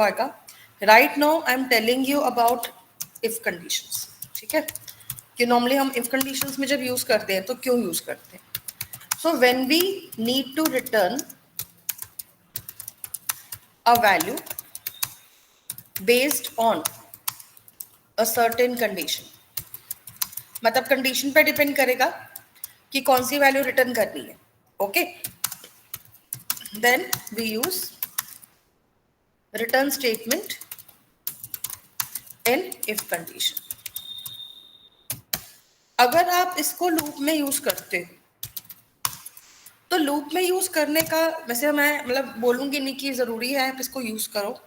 Right now I am telling you about if conditions. ठीक है, कि नॉर्मली हम इफ कंडीशंस में जब यूज करते हैं तो क्यों यूज करते हैं. So when we need to return a value based on a certain condition, मतलब कंडीशन पे डिपेंड करेगा कि कौन सी वैल्यू रिटर्न करनी है. Okay, then we use return statement in if condition. अगर आप इसको लूप में यूज करते हो तो लूप में यूज करने का, वैसे मैं मतलब बोलूंगी नहीं कि जरूरी है आप इसको यूज करो,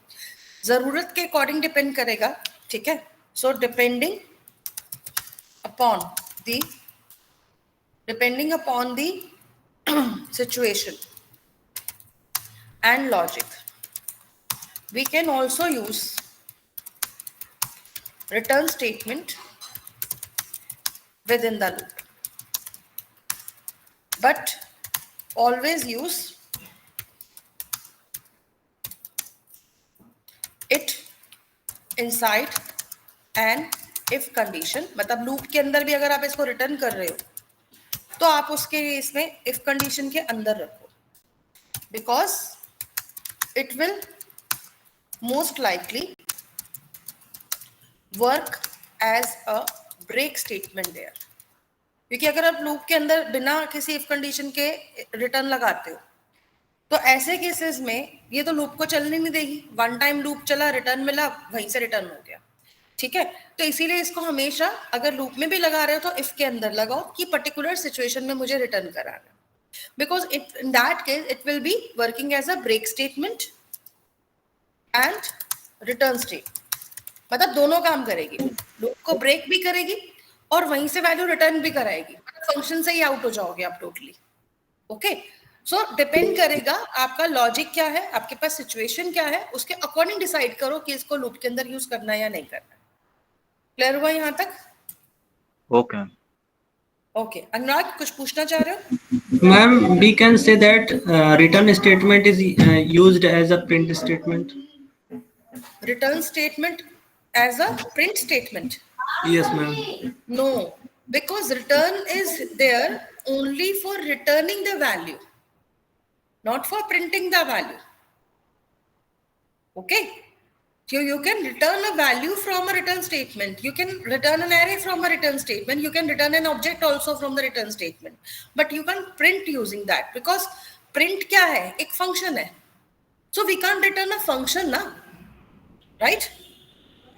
जरूरत के अकॉर्डिंग डिपेंड करेगा. ठीक है, so depending upon the situation and logic, we can also use return statement within the loop, but always use it inside an if condition. मतलब लूप के अंदर भी अगर आप इसको रिटर्न कर रहे हो तो आप उसके इसमें इफ कंडीशन के अंदर रखो, because it will most likely work as a break statement there. क्योंकि अगर आप लूप के अंदर बिना किसी इफ कंडीशन के रिटर्न लगाते हो तो ऐसे केसेस में ये तो लूप को चलने नहीं देगी. वन टाइम लूप चला, रिटर्न मिला, वहीं से रिटर्न हो गया. ठीक है, तो इसीलिए इसको हमेशा अगर लूप में भी लगा रहे हो तो इफ के अंदर लगाओ कि पर्टिकुलर सिचुएशन में मुझे रिटर्न कराना, because it in that case it will be working as a break statement and return statement. मतलब दोनों काम करेगी, लूप को ब्रेक भी करेगी और वहीं से वैल्यू रिटर्न भी कराएगी. फंक्शन से ही आउट हो जाओगे आप टोटली. ओके, सो डिपेंड करेगा आपका लॉजिक क्या है, आपके पास सिचुएशन क्या है, उसके अकॉर्डिंग डिसाइड करो कि इसको लूप के अंदर यूज करना है या नहीं करना है. क्लियर हुआ यहां तक? ओके. ओके, अनुराग कुछ पूछना चाह रहे हो? Ma'am, we can say that return statement is used as a print statement. Return statement as a print statement? Yes, ma'am. No, because return is there only for returning the value, not for printing the value. Okay, so you can return a value from a return statement, you can return an array from a return statement, you can return an object also from the return statement, but you can't print using that, because print क्या है, एक function है. So we can't return a function ना, right?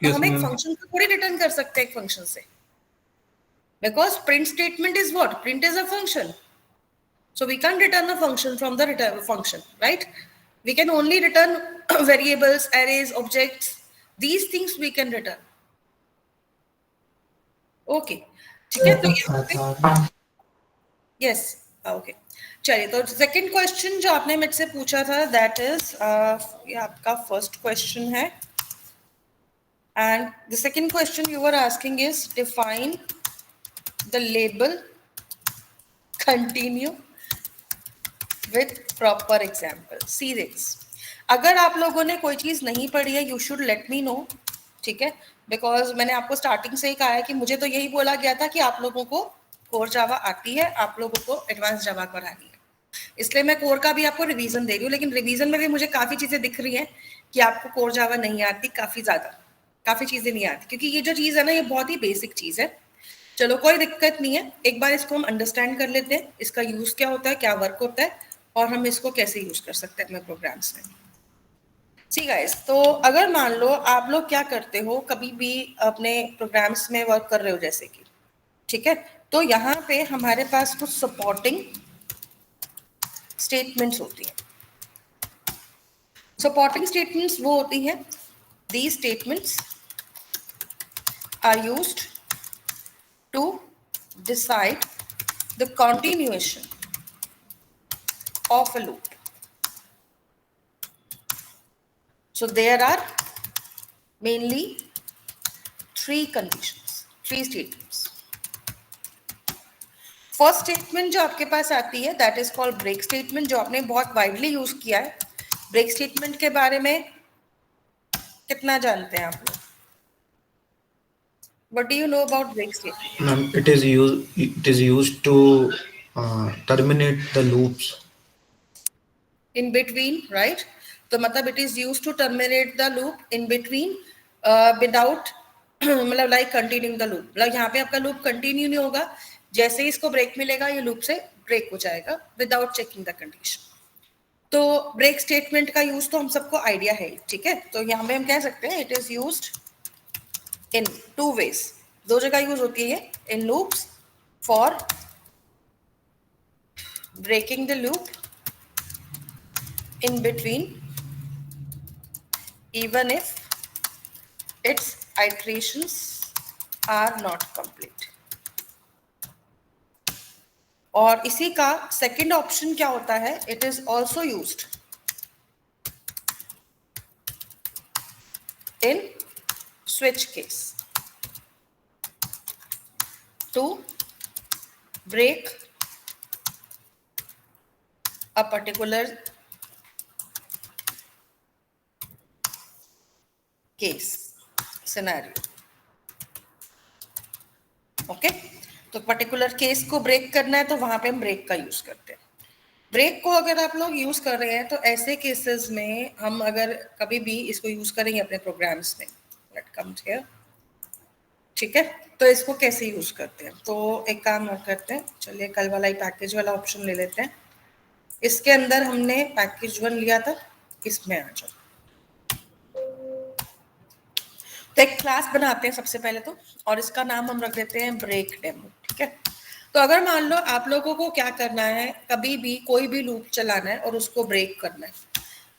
Yes, हम एक ma'am. function को थोड़ी return कर सकते हैं एक function से, because print statement is what? Print is a function. So we can't return a function from the return function, right? We can only return variables, arrays, objects. These things we can return. Okay, ठीक है. तो यहाँ पे yes, okay. चलिए, तो second question जो आपने मुझसे पूछा था, दैट इज ये आपका फर्स्ट क्वेश्चन है. And the second question you were asking is define the label continue with proper example. See this. अगर आप लोगों ने कोई चीज नहीं पढ़ी है, you should let me know. ठीक है, बिकॉज मैंने आपको स्टार्टिंग से ही कहा है कि मुझे तो यही बोला गया था कि आप लोगों को कोर जावा आती है, आप लोगों को एडवांस जावा पढ़ानी है, इसलिए मैं कोर का भी आपको रिवीजन दे रही हूँ. लेकिन रिवीजन में भी मुझे काफी चीजें दिख रही हैं कि आपको कोर जावा नहीं आती, काफी चीजें नहीं आती, क्योंकि ये जो चीज है ना, ये बहुत ही बेसिक चीज है. चलो कोई दिक्कत नहीं है, एक बार इसको हम अंडरस्टैंड कर लेते हैं, इसका यूज क्या होता है, क्या वर्क होता है, और हम इसको कैसे यूज कर सकते हैं अपने प्रोग्राम्स में. सी गाइस, तो अगर मान लो आप लोग क्या करते हो, कभी भी अपने प्रोग्राम्स में वर्क कर रहे हो जैसे कि, ठीक है, तो यहाँ पे हमारे पास कुछ सपोर्टिंग स्टेटमेंट्स होती हैं. सपोर्टिंग स्टेटमेंट्स वो होती हैं, these statements are used to decide the continuation of a loop. So there are mainly three conditions, three statements. First statement जो आपके पास आती है, that is called break statement, जो आपने बहुत वाइडली यूज किया है. ब्रेक स्टेटमेंट के बारे में कितना जानते हैं आप लोग? What do you know about break statement? Ma'am, it is used to terminate the loops. In between, right? तो मतलब it is used to terminate the loop in between without मतलब like continuing the loop. मतलब यहाँ पे आपका loop continue नहीं होगा, जैसे ही इसको ब्रेक मिलेगा ये loop से ब्रेक हो जाएगा without checking the condition. तो ब्रेक स्टेटमेंट का यूज तो हम सबको आइडिया है, ठीक है? तो यहाँ पे हम कह सकते हैं it is used in two ways, दो जगह यूज होती है, in loops for breaking the loop in between even if its iterations are not complete. और इसी का सेकंड ऑप्शन क्या होता है? It is also used in switch case to break a particular case scenario. Okay, तो particular case को break करना है तो वहां पे हम ब्रेक का यूज करते हैं. ब्रेक को अगर आप लोग यूज कर रहे हैं तो ऐसे केसेस में हम अगर कभी भी इसको यूज करेंगे अपने प्रोग्राम्स में, लेट कम हियर, ठीक है? तो इसको कैसे यूज करते हैं? तो एक काम और करते हैं, चलिए कल वाला ही पैकेज वाला ऑप्शन ले लेते हैं. इसके अंदर हमने पैकेज 1 लिया था, इसमें आ जाओ. तो एक क्लास बनाते हैं सबसे पहले तो, और इसका नाम हम रख देते हैं ब्रेक डेमो, ठीक है? तो अगर मान लो आप लोगों को क्या करना है, कभी भी कोई भी लूप चलाना है और उसको ब्रेक करना है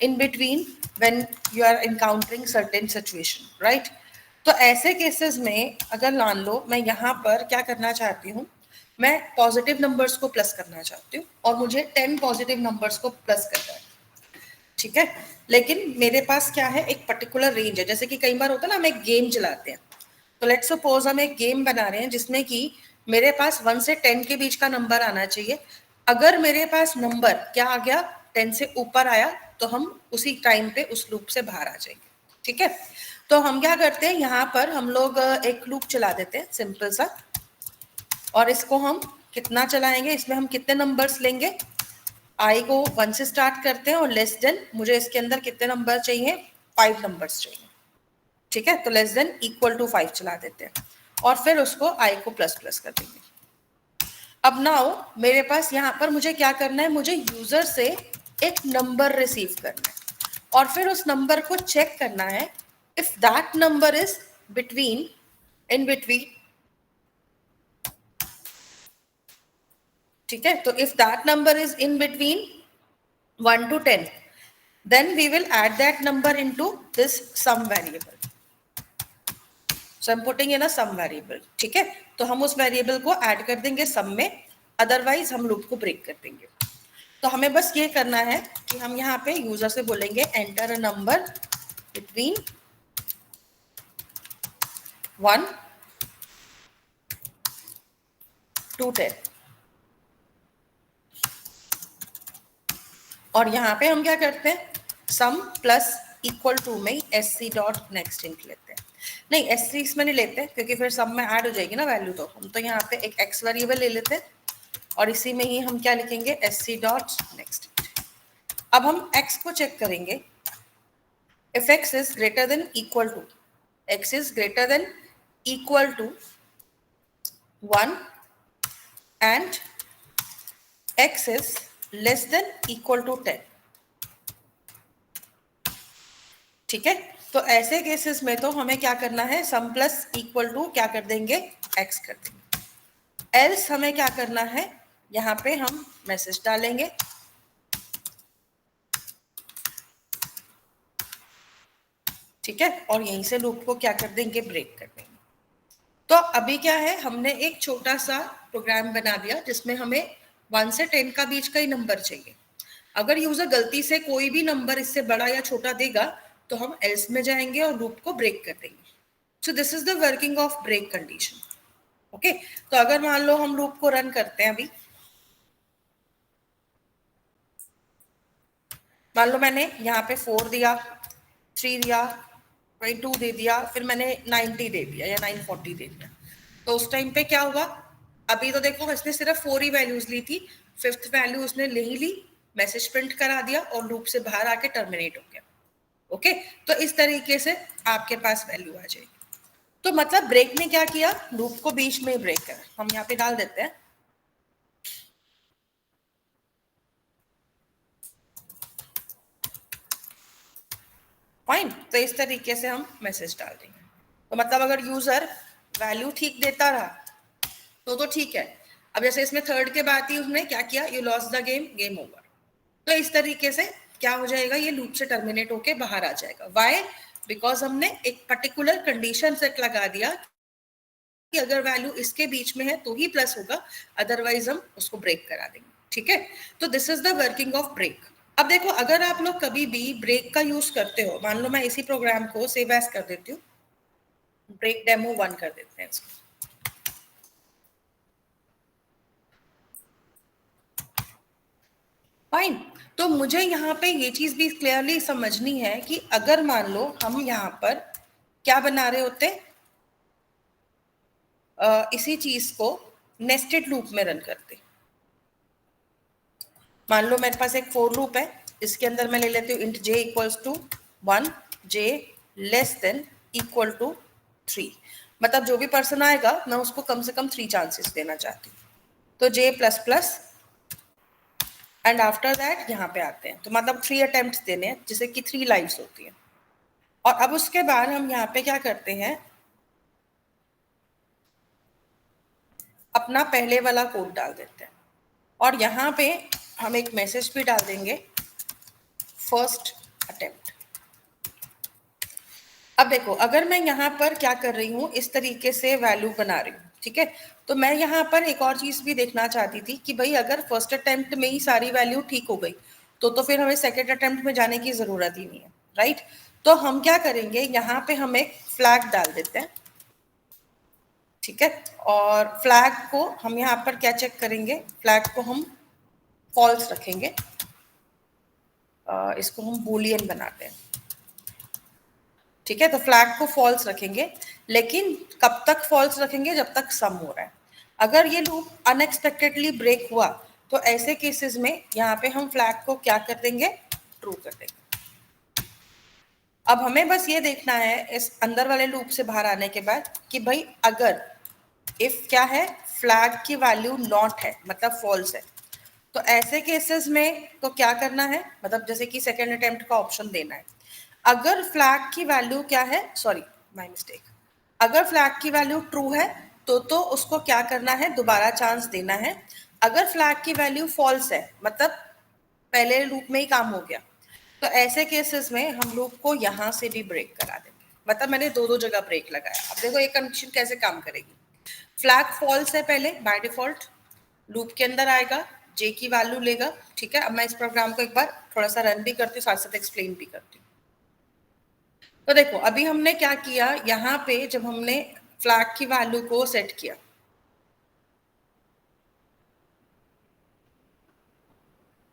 in between when you are encountering certain situation, right? तो ऐसे केसेस में अगर मान लो मैं यहाँ पर क्या करना चाहती हूँ, मैं पॉजिटिव नंबर्स को प्लस करना चाहती हूँ और मुझे 10 पॉजिटिव नंबर्स को प्लस करना है, ठीक है? लेकिन मेरे पास क्या है, एक पर्टिकुलर रेंज है. जैसे कि कई बार होता है ना, हम एक गेम चलाते हैं, तो लेट्स सपोज हम एक गेम बना रहे हैं जिसमें कि मेरे पास 1 से 10 के बीच का नंबर आना चाहिए. अगर मेरे पास नंबर क्या आ गया, 10 से ऊपर आया, तो हम उसी टाइम पे उस लूप से बाहर आ जाएंगे, ठीक है? तो हम क्या करते हैं, यहाँ पर हम लोग एक लूप चला देते हैं सिंपल सा, और इसको हम कितना चलाएंगे, इसमें हम कितने नंबर्स लेंगे, आई को 1 से स्टार्ट करते हैं और लेस देन, मुझे इसके अंदर कितने नंबर चाहिए, 5 नंबर्स चाहिए, ठीक है? तो लेस देन इक्वल टू 5 चला देते हैं और फिर उसको आई को प्लस प्लस कर देंगे. अब नाउ मेरे पास यहाँ पर मुझे क्या करना है, मुझे यूजर से एक नंबर रिसीव करना है और फिर उस नंबर को चेक करना है if that number is between, in between, ठीक है? तो if that number is in between 1 to 10, then we will add that number into this sum variable. So I'm putting in a sum variable, ठीक है? तो हम उस variable को add कर देंगे सम में, अदरवाइज हम लूप को ब्रेक कर देंगे. तो हमें बस ये करना है कि हम यहाँ पे यूजर से बोलेंगे enter a number between 1 to 10, और यहाँ पे हम क्या करते हैं, सम प्लस इक्वल टू में sc डॉट नेक्स्ट इंट लेते हैं. नहीं, sc इसमें नहीं लेते क्योंकि फिर सम में ऐड हो जाएगी ना वैल्यू, तो हम तो यहाँ पे एक x वेरिएबल ले लेते हैं और इसी में ही हम क्या लिखेंगे, sc डॉट नेक्स्ट. अब हम x को चेक करेंगे, if x is greater than equal to, x is greater than equal to 1 and x is less than equal to 10, ठीक है? तो ऐसे केसेस में तो हमें क्या करना है, सम प्लस इक्वल टू क्या कर देंगे, x कर देंगे. एल्स हमें क्या करना है, यहाँ पे हम मैसेज डालेंगे, ठीक है? और यहीं से लूप को क्या कर देंगे, ब्रेक कर देंगे. तो अभी क्या है, हमने एक छोटा सा प्रोग्राम बना दिया जिसमें हमें 1 से 10 का बीच का ही नंबर चाहिए. अगर यूजर गलती से कोई भी नंबर इससे बड़ा या छोटा देगा तो हम एल्स में जाएंगे और लूप को ब्रेक कर देंगे. So this is the working of break condition. Okay, तो अगर मान लो हम लूप को रन करते हैं, अभी मान लो मैंने यहाँ पे 4 दिया, 3 दिया, कहीं 2 दे दिया, फिर मैंने 90 दे दिया या 940 दे दिया, तो उस टाइम पे क्या हुआ? अभी तो देखो इसने सिर्फ 4 ही वैल्यूज ली थी, 5th वैल्यू उसने नहीं ली, मैसेज प्रिंट करा दिया और लूप से बाहर आके टर्मिनेट हो गया। ओके, तो इस तरीके से आपके पास वैल्यू आ जाएगी। तो मतलब ब्रेक ने क्या किया? लूप को बीच में ब्रेक करा। हम यहाँ पे डाल देते हैं फाइन। तो इस तरीके से हम मैसेज डाल देंगे। तो मतलब अगर यूजर वैल्यू ठीक देता रहा तो ठीक है। अब जैसे इसमें थर्ड के बाद ही उसने क्या किया? You lost the game, game over. तो इस तरीके से क्या हो जाएगा? ये लूप से टर्मिनेट होके बाहर आ जाएगा। व्हाई? बिकॉज हमने एक पर्टिकुलर कंडीशन सेट लगा दिया कि अगर वैल्यू इसके बीच में है तो ही प्लस होगा, अदरवाइज हम उसको ब्रेक करा देंगे। ठीक है, तो this is the working of break. अब देखो, अगर आप लोग कभी भी ब्रेक का यूज करते हो, मान लो मैं इसी प्रोग्राम को सेव एज कर देती हूँ, ब्रेक डेमो 1 कर देते हैं इसको। फाइन। तो मुझे यहाँ पे ये चीज भी क्लियरली समझनी है कि अगर मान लो हम यहाँ पर क्या बना रहे होते, इसी चीज को नेस्टेड लूप में रन करते। मान लो मेरे पास एक फॉर लूप है, इसके अंदर मैं ले लेती हूँ int j equals to 1, j less than equal to 3। मतलब जो भी पर्सन आएगा मैं उसको कम से कम 3 चांसेस देना चाहती हूँ। तो j plus plus and after that यहाँ पे आते हैं, तो मतलब 3 अटेम्प्ट देने हैं, जिसे कि 3 लाइव्स होती हैं। और अब उसके बाद हम यहाँ पे क्या करते हैं, अपना पहले वाला कोड डाल देते हैं और यहाँ पे हम एक मैसेज भी डाल देंगे, फर्स्ट अटेम्प्ट। अब देखो, अगर मैं यहाँ पर क्या कर रही हूँ, इस तरीके से वैल्यू बना रही हूँ, ठीक है। तो मैं यहाँ पर एक और चीज भी देखना चाहती थी कि भाई अगर फर्स्ट अटेम्प्ट में ही सारी वैल्यू ठीक हो गई तो फिर हमें सेकेंड अटेम्प्ट में जाने की जरूरत ही नहीं है, राइट। तो हम क्या करेंगे, यहाँ पे हम एक फ्लैग डाल देते हैं, ठीक है। और फ्लैग को हम यहाँ पर क्या चेक करेंगे, फ्लैग को हम फॉल्स रखेंगे, इसको हम बूलियन बनाते हैं, ठीक है। तो फ्लैग को फॉल्स रखेंगे, लेकिन कब तक फॉल्स रखेंगे? जब तक सम हो रहा है। अगर ये लूप अनएक्सपेक्टेडली ब्रेक हुआ तो ऐसे केसेस में यहाँ पे हम फ्लैग को क्या कर देंगे, ट्रू कर देंगे। अब हमें बस ये देखना है इस अंदर वाले लूप से बाहर आने के बाद कि भाई अगर इफ क्या है, फ्लैग की वैल्यू नॉट है, मतलब फॉल्स है, तो ऐसे केसेस में तो क्या करना है, मतलब जैसे कि सेकेंड अटेम्प्ट का ऑप्शन देना है। अगर फ्लैग की वैल्यू क्या है, सॉरी माय मिस्टेक, अगर फ्लैग की वैल्यू ट्रू है तो उसको क्या करना है, दोबारा चांस देना है। अगर फ्लैग की वैल्यू फॉल्स है, मतलब पहले लूप में ही काम हो गया, तो ऐसे केसेस में हम लूप को यहाँ से भी ब्रेक करा देंगे। मतलब मैंने दो जगह ब्रेक लगाया। अब देखो ये कंडीशन कैसे काम करेगी। फ्लैग फॉल्स है पहले बाय डिफॉल्ट, लूप के अंदर आएगा, जे की वैल्यू लेगा, ठीक है। अब मैं इस प्रोग्राम को एक बार थोड़ा सा रन भी करती हूँ, साथ साथ एक्सप्लेन भी करती हूँ। तो देखो अभी हमने क्या किया, यहाँ पे जब हमने फ्लैग की वैल्यू को सेट किया,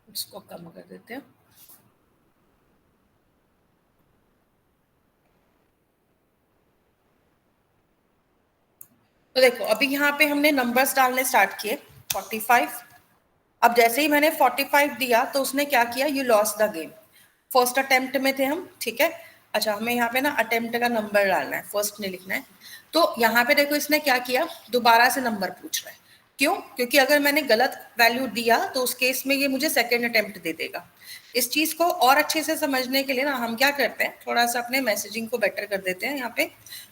इसको कम कर देते हैं, तो देखो अभी यहाँ पे हमने नंबर्स डालने स्टार्ट किए 45। अब जैसे ही मैंने 45 दिया तो उसने क्या किया, you lost the game. First attempt में थे हम, ठीक है। अच्छा, हमें यहाँ पे ना अटेम्प्ट का नंबर डालना है, फर्स्ट नहीं लिखना है। तो यहाँ पे देखो इसने क्या किया, दोबारा से नंबर पूछ रहा है। क्यों? क्योंकि अगर मैंने गलत वैल्यू दिया तो उस केस में ये मुझे सेकेंड अटेम्प्ट दे देगा। इस चीज को और अच्छे से समझने के लिए ना हम क्या करते हैं, थोड़ा सा अपने मैसेजिंग को बेटर कर देते हैं यहाँ पे।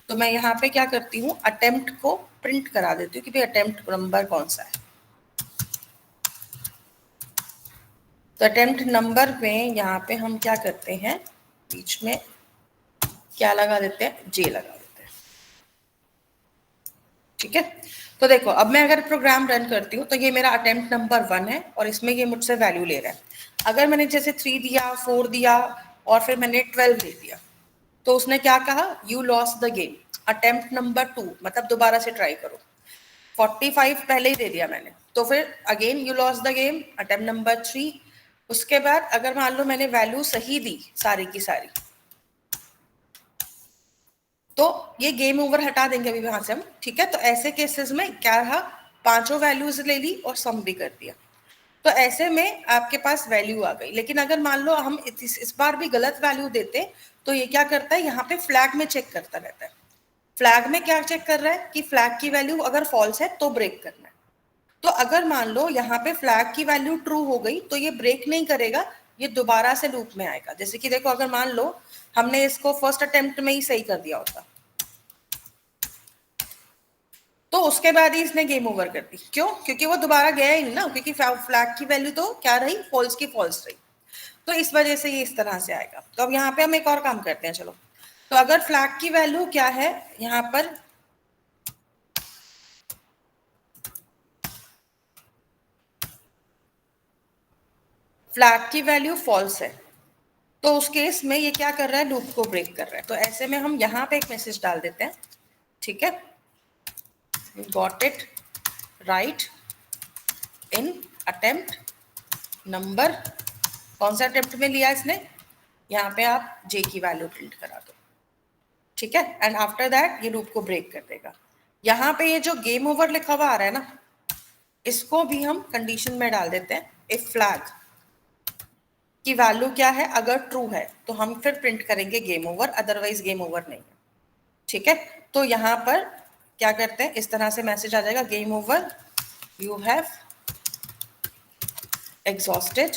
तो मैं यहाँ पे क्या करती हूँ, अटेम्प्ट को प्रिंट करा देती हूँ कि भाई अटेम्प्ट नंबर कौन सा है। तो अटेम्प्ट नंबर में यहाँ पे हम क्या करते हैं, बीच में क्या लगा देते हैं, जे लगा देते हैं, ठीक है। तो देखो अब मैं अगर प्रोग्राम रन करती हूँ तो ये मेरा अटेम्प्ट नंबर 1 है और इसमें ये मुझसे वैल्यू ले रहा है। अगर मैंने जैसे 3 दिया, 4 दिया और फिर मैंने 12 दे दिया, तो उसने क्या कहा, you lost the game, attempt number 2, मतलब दोबारा से ट्राई करो। 45 पहले ही दे दिया मैंने, तो फिर again you lost the game, attempt number 3। उसके बाद अगर मान लो मैंने वैल्यू सही दी सारी की सारी, तो ये गेम ओवर हटा देंगे अभी वहां से हम, ठीक है। तो ऐसे केसेस में क्या रहा, पांचों वैल्यूज ले ली और सम भी कर दिया, तो ऐसे में आपके पास वैल्यू आ गई। लेकिन अगर मान लो हम इस बार भी गलत वैल्यू देते, तो ये क्या करता है, यहाँ पे फ्लैग में चेक करता रहता है। फ्लैग में क्या चेक कर रहा है कि फ्लैग की वैल्यू अगर फॉल्स है तो ब्रेक करना है। तो अगर मान लो यहाँ पे फ्लैग की वैल्यू ट्रू हो गई तो ये ब्रेक नहीं करेगा, ये दोबारा से लूप में आएगा। जैसे कि देखो, अगर मान लो हमने इसको फर्स्ट अटेम्प्ट में ही सही कर दिया होता, तो उसके बाद ही इसने गेम ओवर कर दी। क्यों? क्योंकि वो दोबारा गया ही नहीं ना, क्योंकि फ्लैग की वैल्यू तो क्या रही, फॉल्स की फॉल्स रही। तो इस वजह से ये इस तरह से आएगा। तो अब यहाँ पे हम एक और काम करते हैं, चलो। तो अगर फ्लैग की वैल्यू क्या है, यहाँ पर फ्लैग की वैल्यू फॉल्स है, तो उस केस में ये क्या कर रहा है, लूप को ब्रेक कर रहा है। तो ऐसे में हम यहाँ पे एक मैसेज डाल देते हैं, ठीक है, got it right in attempt number. कौन सा अटेम्प्ट में लिया इसने, यहाँ पे आप जे की वैल्यू प्रिंट करा दो, ठीक है। एंड आफ्टर दैट ये लूप को ब्रेक कर देगा। यहाँ पे ये जो गेम ओवर लिखा हुआ आ रहा है ना, इसको भी हम कंडीशन में डाल देते हैं। इफ फ्लैग की वैल्यू क्या है, अगर ट्रू है तो हम फिर प्रिंट करेंगे game over, otherwise game over नहीं है, ठीक है। तो यहाँ पर क्या करते हैं, इस तरह से मैसेज आ जाएगा, game over, you have exhausted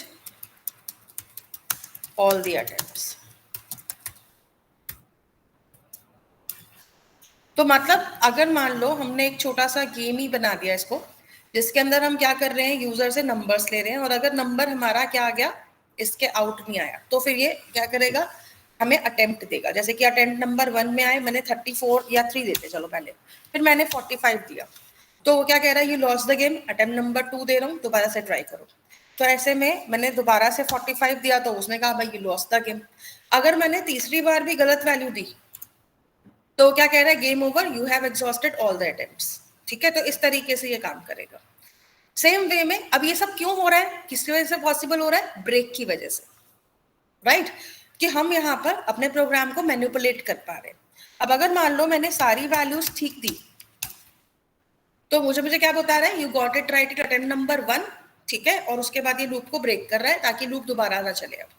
all the attempts. तो मतलब अगर मान लो हमने एक छोटा सा गेम ही बना दिया इसको, जिसके अंदर हम क्या कर रहे हैं, यूजर से नंबर्स ले रहे हैं, और अगर नंबर हमारा क्या आ गया, इसके आउट नहीं आया, तो फिर ये क्या करेगा, हमें अटेम्प्ट देगा। जैसे कि अटेम्प्ट नंबर 1 में आए, मैंने 34 या 3 देते चलो पहले, फिर मैंने 45 दिया, तो वो क्या कह रहा है, you lost the game, attempt number 2 दे रहा हूँ, दोबारा से ट्राई करो। तो ऐसे में मैंने दोबारा से 45 दिया, तो उसने कहा भाई यू लॉस्ट द गेम। अगर मैंने तीसरी बार भी गलत वैल्यू दी, तो क्या कह रहा है, game over, you have exhausted all the attempts, ठीक है। तो इस तरीके से ये काम करेगा। सेम वे में अब ये सब क्यों हो रहा है, किसकी वजह से पॉसिबल हो रहा है, ब्रेक की वजह से, राइट, कि हम यहाँ पर अपने प्रोग्राम को मैनिपुलेट कर पा रहे हैं। अब अगर मान लो मैंने सारी वैल्यूज ठीक दी, तो मुझे क्या बता रहा है, you got it right at attempt number 1, ठीक है, और उसके बाद ये लूप को ब्रेक कर रहा है ताकि लूप दोबारा ना चले अब,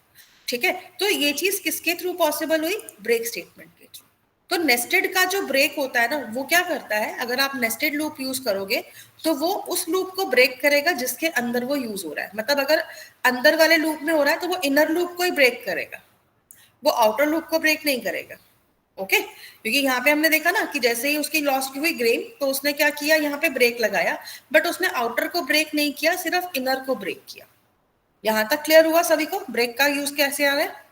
ठीक है। तो ये चीज किसके थ्रू पॉसिबल हुई, ब्रेक स्टेटमेंट के थ्रू। तो नेस्टेड का जो ब्रेक होता है ना, वो क्या करता है, अगर आप नेस्टेड लूप यूज करोगे तो वो उस लूप को ब्रेक करेगा जिसके अंदर वो यूज हो रहा है। मतलब अगर अंदर वाले लूप में हो रहा है तो वो इनर लूप को ही ब्रेक करेगा, वो आउटर लूप को ब्रेक नहीं करेगा, ओके। क्योंकि यहाँ पे हमने देखा ना कि जैसे ही उसकी लॉस्ट हुई गेम, तो उसने क्या किया, यहाँ पे ब्रेक लगाया, बट उसने आउटर को ब्रेक नहीं किया, सिर्फ इनर को ब्रेक किया। यहां तक क्लियर हुआ सभी को, ब्रेक का यूज कैसे आ रहा है?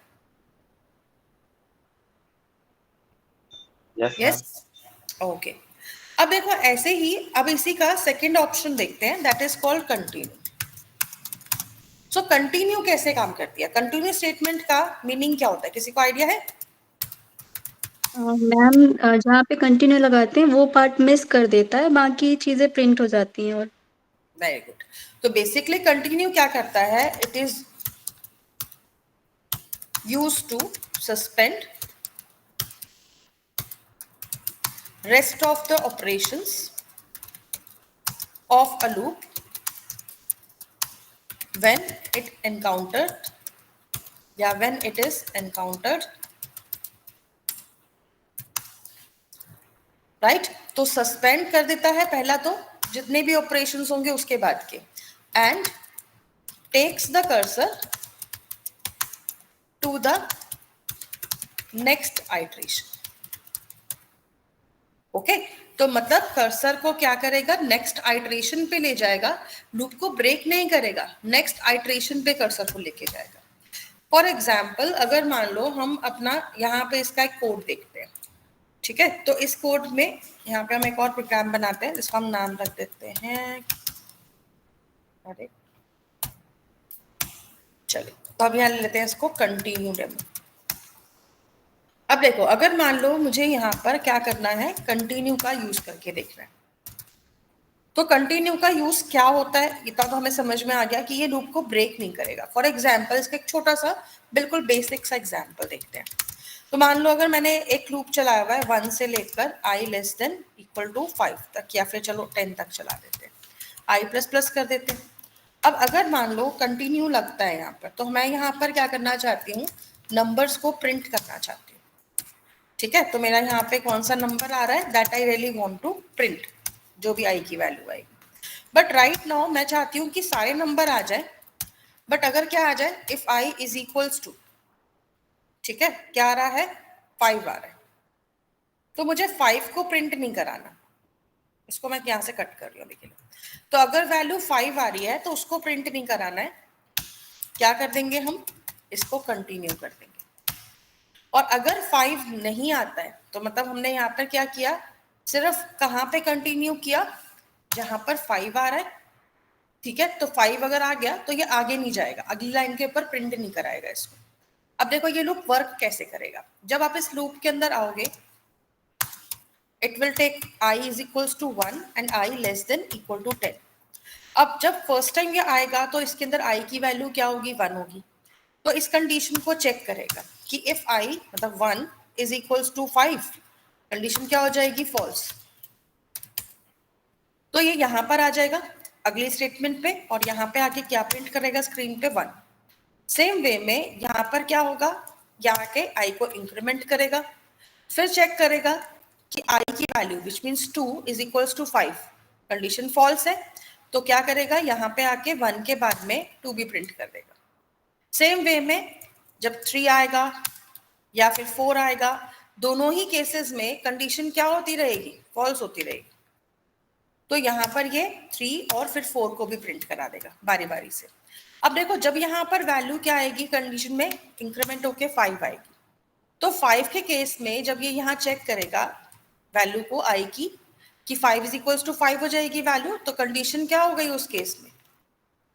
Yes, okay. अब देखो ऐसे ही, अब इसी का सेकंड ऑप्शन देखते हैं, that is called continue. So continue कैसे काम करती है, कंटिन्यू स्टेटमेंट का मीनिंग क्या होता है, किसी को आइडिया है? मैम जहाँ पे कंटिन्यू लगाते हैं वो पार्ट मिस कर देता है, बाकी चीजें प्रिंट हो जाती हैं। और वेरी गुड। तो बेसिकली कंटिन्यू क्या करता है, it is used to suspend rest of the operations of a loop when it encountered, या when it is encountered, right? तो सस्पेंड कर देता है पहला तो जितने भी ऑपरेशंस होंगे उसके बाद के, and takes the cursor to the next iteration, okay. तो मतलब कर्सर को क्या करेगा, नेक्स्ट आइटरेशन पे ले जाएगा, लूप को ब्रेक नहीं करेगा, नेक्स्ट आइटरेशन पे कर्सर को लेके जाएगा। फॉर एग्जाम्पल अगर मान लो हम अपना यहाँ पे इसका एक कोड देखते हैं, ठीक है। तो इस कोड में यहाँ पे हम एक और प्रोग्राम बनाते हैं जिसका हम नाम रख देते हैं, अरे चलिए, तो अब यहाँ ले लेते हैं इसको कंटिन्यू डेमो। अब देखो, अगर मान लो मुझे यहाँ पर क्या करना है, कंटिन्यू का यूज करके देखना है, तो कंटिन्यू का यूज क्या होता है, इतना तो हमें समझ में आ गया कि ये लूप को ब्रेक नहीं करेगा। फॉर एग्जाम्पल इसका एक छोटा सा बिल्कुल बेसिक सा एग्जाम्पल देखते हैं। तो मान लो अगर मैंने एक लूप चलाया हुआ है 1 से लेकर i less than equal to 5 तक, या फिर चलो 10 तक चला देते हैं, i प्लस प्लस कर देते हैं। अब अगर मान लो कंटिन्यू लगता है यहाँ पर, तो मैं यहाँ पर क्या करना चाहती हूँ, नंबर्स को प्रिंट करना चाहती हूँ। ठीक है, तो मेरा यहाँ पे कौन सा नंबर आ रहा है, that I really want to print, जो भी i की वैल्यू आएगी। बट राइट नाउ मैं चाहती हूँ कि सारे नंबर आ जाए, बट अगर क्या आ जाए, if i is equals to, ठीक है, क्या आ रहा है, 5 आ रहा है, तो मुझे 5 को प्रिंट नहीं कराना, इसको मैं यहाँ से कट कर रही हूँ अभी के लिए। तो अगर वैल्यू 5 आ रही है तो उसको प्रिंट नहीं कराना है, क्या कर देंगे हम, इसको कंटिन्यू कर देंगे। और अगर 5 नहीं आता है तो मतलब हमने यहाँ पर क्या किया, सिर्फ कहाँ पे कंटिन्यू किया, जहां पर 5 आ रहा है। ठीक है, तो 5 अगर आ गया तो ये आगे नहीं जाएगा, अगली लाइन के ऊपर प्रिंट नहीं कराएगा इसको। अब देखो ये लूप वर्क कैसे करेगा, जब आप इस लूप के अंदर आओगे, it will take I is equals to 1 and I less than equal to 10। अब जब फर्स्ट टाइम ये आएगा तो इसके अंदर I की वैल्यू क्या होगी, 1 होगी। तो इस कंडीशन को चेक करेगा कि इफ I मतलब 1 is equals to 5, कंडीशन क्या हो जाएगी, फॉल्स। तो ये यहाँ पर आ जाएगा अगली स्टेटमेंट पे, और यहाँ पे आके क्या प्रिंट करेगा स्क्रीन पे, 1। सेम वे में यहाँ पर क्या होगा, यहाँ के I को इंक्रीमेंट करेगा, फिर चेक करेगा कि I की value which means 2 is equals to 5, condition false है, तो क्या करेगा, यहाँ पे आके 1 के बाद में 2 भी प्रिंट कर देगा। सेम वे में जब 3 आएगा या फिर 4 आएगा, दोनों ही केसेस में कंडीशन क्या होती रहेगी, फॉल्स होती रहेगी। तो यहाँ पर ये 3 और फिर 4 को भी प्रिंट करा देगा बारी बारी से। अब देखो जब यहाँ पर वैल्यू क्या आएगी, कंडीशन में इंक्रीमेंट होके 5 आएगी, तो 5 के केस में जब ये यहाँ चेक करेगा वैल्यू को I की, कि 5 इज इक्वल्स टू 5 हो जाएगी वैल्यू, तो कंडीशन क्या हो गई उस केस में,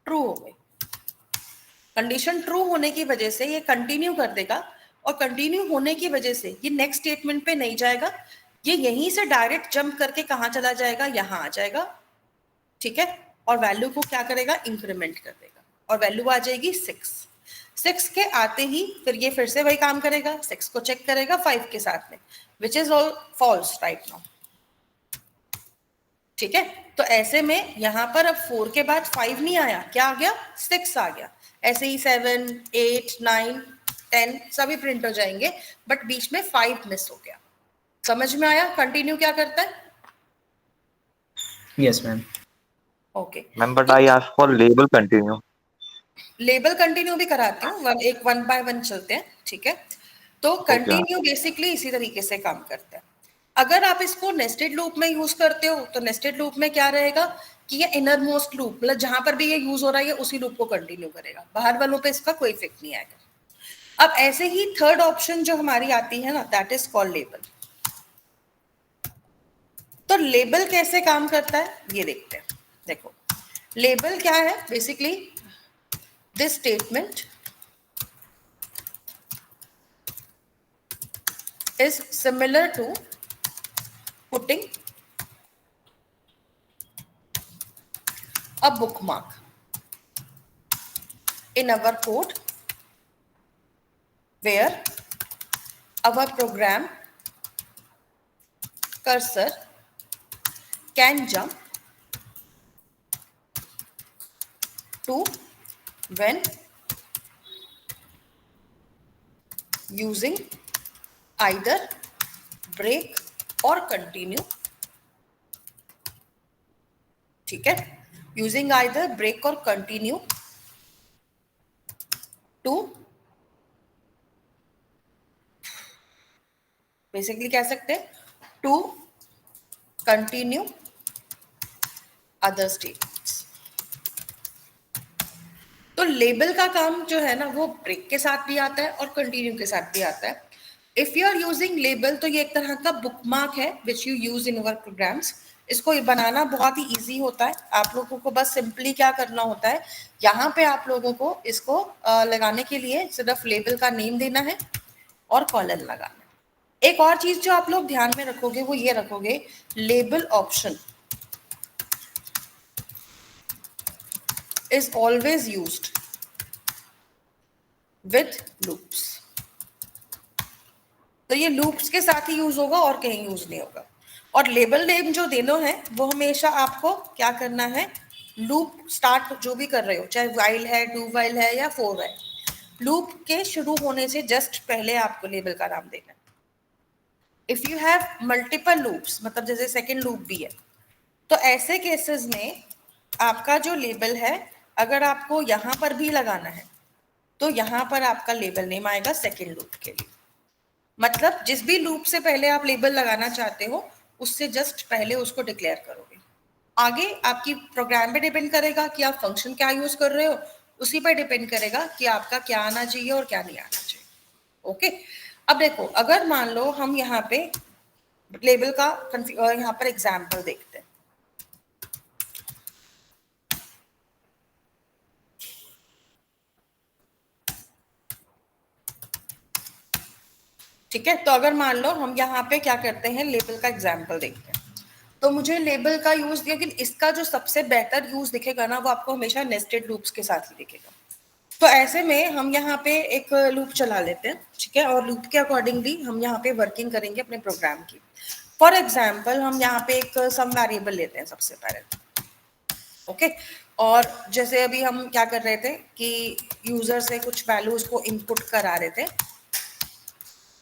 ट्रू हो गई। कंडीशन ट्रू होने की वजह से ये कंटिन्यू कर देगा, और कंटिन्यू होने की वजह से ये नेक्स्ट स्टेटमेंट पे नहीं जाएगा, ये यहीं से डायरेक्ट जंप करके कहाँ चला जाएगा, यहाँ आ जाएगा। ठीक है, और वैल्यू को क्या करेगा, इंक्रीमेंट कर देगा, और वैल्यू आ जाएगी 6 के आते ही फिर ये फिर से वही काम करेगा, 6 को चेक करेगा 5 के साथ में, which is all false right now. ठीक है, तो ऐसे में यहाँ पर अब 4 के बाद 5 नहीं आया, क्या आ गया, 6 आ गया। ऐसे ही 7, 8, 9, 10 सभी प्रिंट हो जाएंगे, बट बीच में 5 मिस हो गया। समझ में आया कंटिन्यू क्या करता है? Yes, ma'am. Okay ma'am but I ask for label continue. Label continue भी कराती हूँ, एक 1 बाय 1 चलते हैं। ठीक है, तो कंटिन्यू बेसिकली इसी तरीके से काम करता है। अगर आप इसको नेस्टेड लूप में यूज करते हो तो नेस्टेड लूप में क्या रहेगा कि ये इनर मोस्ट लूप, मतलब जहां पर भी ये यूज हो रहा है उसी लूप को कंटिन्यू करेगा, बाहर वालों पे इसका कोई इफेक्ट नहीं आएगा। अब ऐसे ही थर्ड ऑप्शन जो हमारी आती है ना, दैट इज कॉल्ड लेबल। तो लेबल कैसे काम करता है ये देखते हैं। देखो लेबल क्या है, basically this statement is similar to putting a bookmark in our code where our program cursor can jump to when using either break or continue। ठीक है, using either break or continue to basically कह सकते हैं to continue other statements। तो label का काम जो है ना वो ब्रेक के साथ भी आता है और कंटिन्यू के साथ भी आता है। If you are using label तो ये एक तरह का बुकमार्क है which you use in your programs. इसको बनाना बहुत ही इजी होता है, आप लोगों को बस सिंपली क्या करना होता है, यहाँ पे आप लोगों को इसको लगाने के लिए सिर्फ लेबल का नेम देना है और कॉलन लगाना है। एक और चीज जो आप लोग ध्यान में रखोगे वो ये रखोगे, label option is always used with loops। तो ये लूप्स के साथ ही यूज होगा और कहीं यूज नहीं होगा। और लेबल नेम जो देना है वो हमेशा आपको क्या करना है, लूप स्टार्ट जो भी कर रहे हो, चाहे वाइल है, डू वाइल है या फोर है, लूप के शुरू होने से जस्ट पहले आपको लेबल का नाम देना है। If you have multiple loops, मतलब जैसे सेकेंड लूप भी है, तो ऐसे केसेस में आपका जो लेबल है अगर आपको यहाँ पर भी लगाना है तो यहाँ पर आपका लेबल नेम आएगा सेकेंड लूप के लिए। मतलब जिस भी लूप से पहले आप लेबल लगाना चाहते हो उससे जस्ट पहले उसको डिक्लेयर करोगे। आगे आपकी प्रोग्राम पे डिपेंड करेगा कि आप फंक्शन क्या यूज कर रहे हो, उसी पर डिपेंड करेगा कि आपका क्या आना चाहिए और क्या नहीं आना चाहिए। ओके, अब देखो अगर मान लो हम यहाँ पे लेबल का यहाँ पर एग्जाम्पल देखते हैं। ठीक है, तो अगर मान लो हम यहाँ पे क्या करते हैं, लेबल का एग्जाम्पल देखते हैं, तो मुझे लेबल का यूज दिया, लेकिन इसका जो सबसे बेहतर यूज दिखेगा ना वो आपको हमेशा नेस्टेड लूप्स के साथ ही दिखेगा। तो ऐसे में हम यहाँ पे एक लूप चला लेते हैं, ठीक है, और लूप के अकॉर्डिंगली हम यहाँ पे वर्किंग करेंगे अपने प्रोग्राम की। फॉर एग्जाम्पल हम यहाँ पे एक सम वेरिएबल लेते हैं सबसे पहले, ओके। और जैसे अभी हम क्या कर रहे थे कि यूजर से कुछ वैल्यूज को इनपुट करा रहे थे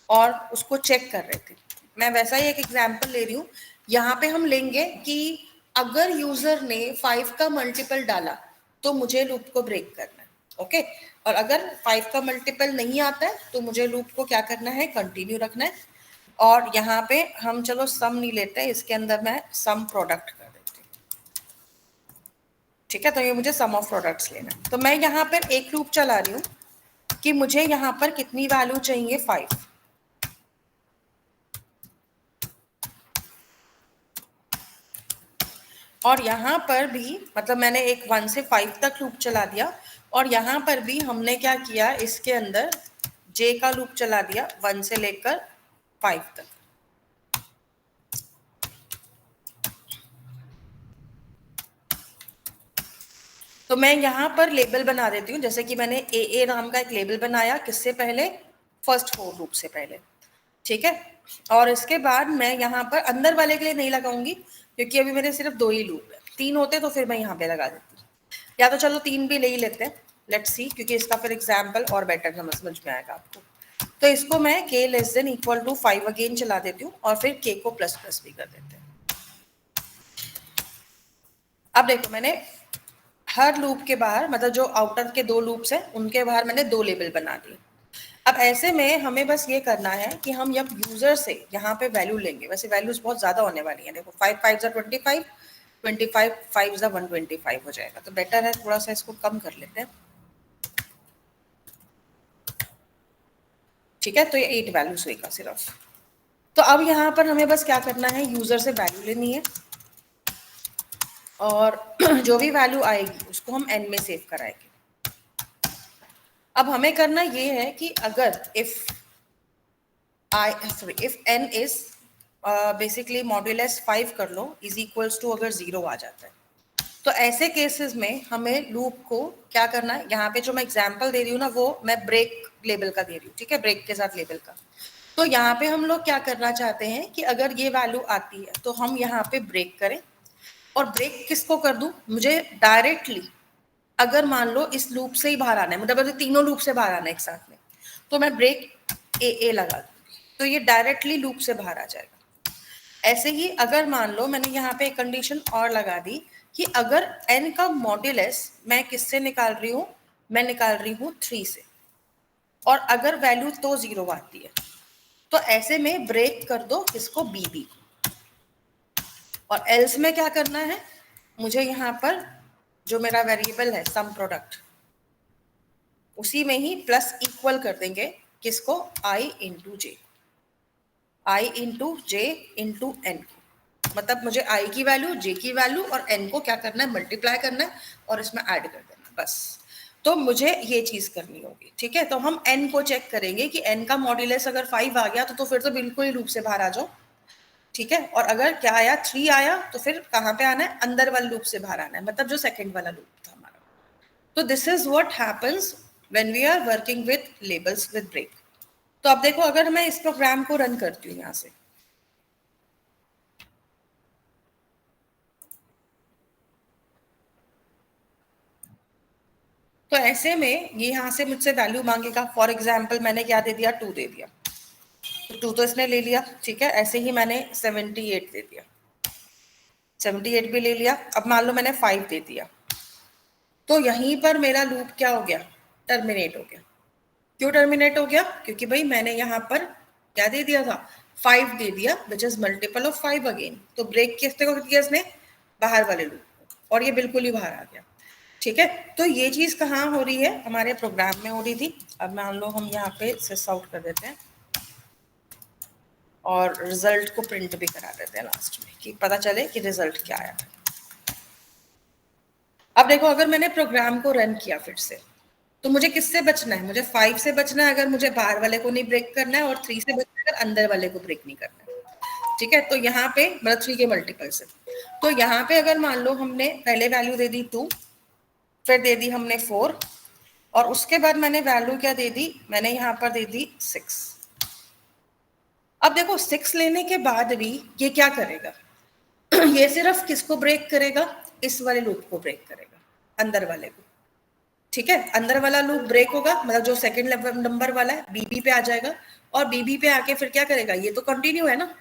और उसको चेक कर रहे थे, मैं वैसा ही एक एग्जाम्पल ले रही हूँ। यहाँ पे हम लेंगे कि अगर यूजर ने 5 का मल्टीपल डाला तो मुझे लूप को ब्रेक करना है, ओके। और अगर 5 का मल्टीपल नहीं आता है तो मुझे लूप को क्या करना है, कंटिन्यू रखना है। और यहाँ पे हम चलो सम नहीं लेते, इसके अंदर मैं सम प्रोडक्ट कर देती हूँ, ठीक है। तो ये मुझे सम ऑफ प्रोडक्ट्स लेना है। तो मैं यहाँ पर एक लूप चला रही हूँ कि मुझे यहाँ पर कितनी वैल्यू चाहिए, 5। और यहाँ पर भी मतलब मैंने एक 1 से 5 तक लूप चला दिया, और यहाँ पर भी हमने क्या किया, इसके अंदर j का लूप चला दिया 1 से लेकर 5 तक। तो मैं यहाँ पर लेबल बना देती हूँ, जैसे कि मैंने AA नाम का एक लेबल बनाया, किससे पहले, फर्स्ट फोर लूप से पहले, ठीक है। और इसके बाद मैं यहाँ पर अंदर वाले के लिए नहीं लगाऊंगी क्योंकि अभी मेरे सिर्फ 2 ही लूप है, 3 होते तो फिर मैं यहाँ पे लगा देती, या तो चलो 3 भी ले ही लेते हैं, लेट्स सी, क्योंकि इसका फिर एग्जाम्पल और बेटर समझ में आएगा आपको। तो इसको मैं k <= 5 अगेन चला देती हूँ और फिर k को प्लस प्लस भी कर देते हैं। अब देखो मैंने हर लूप के बाहर, मतलब जो आउटर के 2 लूप्स हैं उनके बाहर मैंने 2 लेबल बना दिए। अब ऐसे में हमें बस ये करना है कि हम जब यूजर से यहाँ पे वैल्यू लेंगे, वैसे वैल्यूज बहुत ज्यादा होने वाली है, देखो 5 5 = 25, 25 5 = 125 हो जाएगा, तो बेटर है थोड़ा सा इसको कम कर लेते हैं, ठीक है। तो ये 8 वैल्यूज होगा सिर्फ। तो अब यहाँ पर हमें बस क्या करना है, यूजर से वैल्यू लेनी है और जो भी वैल्यू आएगी उसको हम n में सेव कराएंगे। अब हमें करना ये है कि अगर if n is basically modulus 5 कर लो इज इक्वल्स टू अगर 0 आ जाता है, तो ऐसे केसेस में हमें लूप को क्या करना है, यहाँ पे जो मैं एग्जांपल दे रही हूँ ना वो मैं ब्रेक लेबल का दे रही हूँ, ठीक है, ब्रेक के साथ लेबल का। तो यहाँ पे हम लोग क्या करना चाहते हैं कि अगर ये वैल्यू आती है तो हम यहाँ पे ब्रेक करें, और ब्रेक किसको कर दूं, मुझे डायरेक्टली अगर मान लो इस लूप से ही बाहर आना है, मतलब तीनों लूप से बाहर आना है एक साथ में, तो मैं ब्रेक AA लगा दूंगी, तो ये डायरेक्टली लूप से बाहर आ जाएगा। ऐसे ही अगर मान लो मैंने यहाँ पे एक कंडीशन और लगा दी कि अगर n का मॉड्यूलस मैं किससे निकाल रही हूँ, मैं निकाल रही हूँ 3 से, और अगर वैल्यू तो 0 आती है तो ऐसे में ब्रेक कर दो किसको, BB। और एल्स में क्या करना है, मुझे यहाँ पर जो मेरा वेरिएबल है सम प्रोडक्ट, उसी में ही प्लस इक्वल कर देंगे किसको, I × J, I × J × N। मतलब मुझे I की वैल्यू, J की वैल्यू और N को क्या करना है, मल्टीप्लाई करना है और इसमें ऐड कर देना, बस। तो मुझे ये चीज करनी होगी, ठीक है। तो हम N को चेक करेंगे कि N का मॉड्यूलस अगर 5 आ गया तो फिर तो बिल्कुल ही लूप से बाहर आ जाओ, ठीक है। और अगर क्या आया, 3 आया, तो फिर कहाँ पे आना है, अंदर वाले लूप से बाहर आना है, मतलब जो सेकंड वाला लूप था हमारा। तो this is what happens when we are working with labels with break. तो अब देखो अगर मैं इस प्रोग्राम को रन करती हूँ यहाँ से, तो ऐसे में ये यहाँ से मुझसे वैल्यू मांगेगा। फॉर एग्जाम्पल मैंने क्या दे दिया, 2 दे दिया, तो 2 तो इसने ले लिया, ठीक है। ऐसे ही मैंने 78 दे दिया, 78 भी ले लिया। अब मान लो मैंने 5 दे दिया, तो यहीं पर मेरा लूप क्या हो गया, टर्मिनेट हो गया। क्यों टर्मिनेट हो गया? क्योंकि भाई मैंने यहाँ पर क्या दे दिया था, 5 दे दिया, which is multiple of 5 again. तो ब्रेक किसने को किया इसने, बाहर वाले लूप को, और ये बिल्कुल ही बाहर आ गया, ठीक है। तो ये चीज कहाँ हो रही है, हमारे प्रोग्राम में हो रही थी। अब मान लो हम यहाँ पे सिस आउट कर देते हैं और रिजल्ट को प्रिंट भी करा देते हैं लास्ट में, कि पता चले कि रिजल्ट क्या आया। अब देखो अगर मैंने प्रोग्राम को रन किया फिर से, तो मुझे किससे बचना है, मुझे 5 से बचना है अगर मुझे बाहर वाले को नहीं ब्रेक करना है, और 3 से बचना है अगर अंदर वाले को ब्रेक नहीं करना है, ठीक है। तो यहाँ पे मतलब 3 के मल्टीपल से, तो यहाँ पे अगर मान लो हमने पहले वैल्यू दे दी 2, फिर दे दी हमने 4, और उसके बाद मैंने वैल्यू क्या दे दी, मैंने यहाँ पर दे दी 6। अब देखो 6 लेने के बाद भी ये क्या करेगा, ये सिर्फ किसको ब्रेक करेगा, इस वाले लूप को ब्रेक करेगा, अंदर वाले को, ठीक है। अंदर वाला लूप ब्रेक होगा, मतलब जो सेकंड नंबर वाला है बीबी पे आ जाएगा, और बीबी पे आके फिर क्या करेगा, ये तो कंटिन्यू है ना,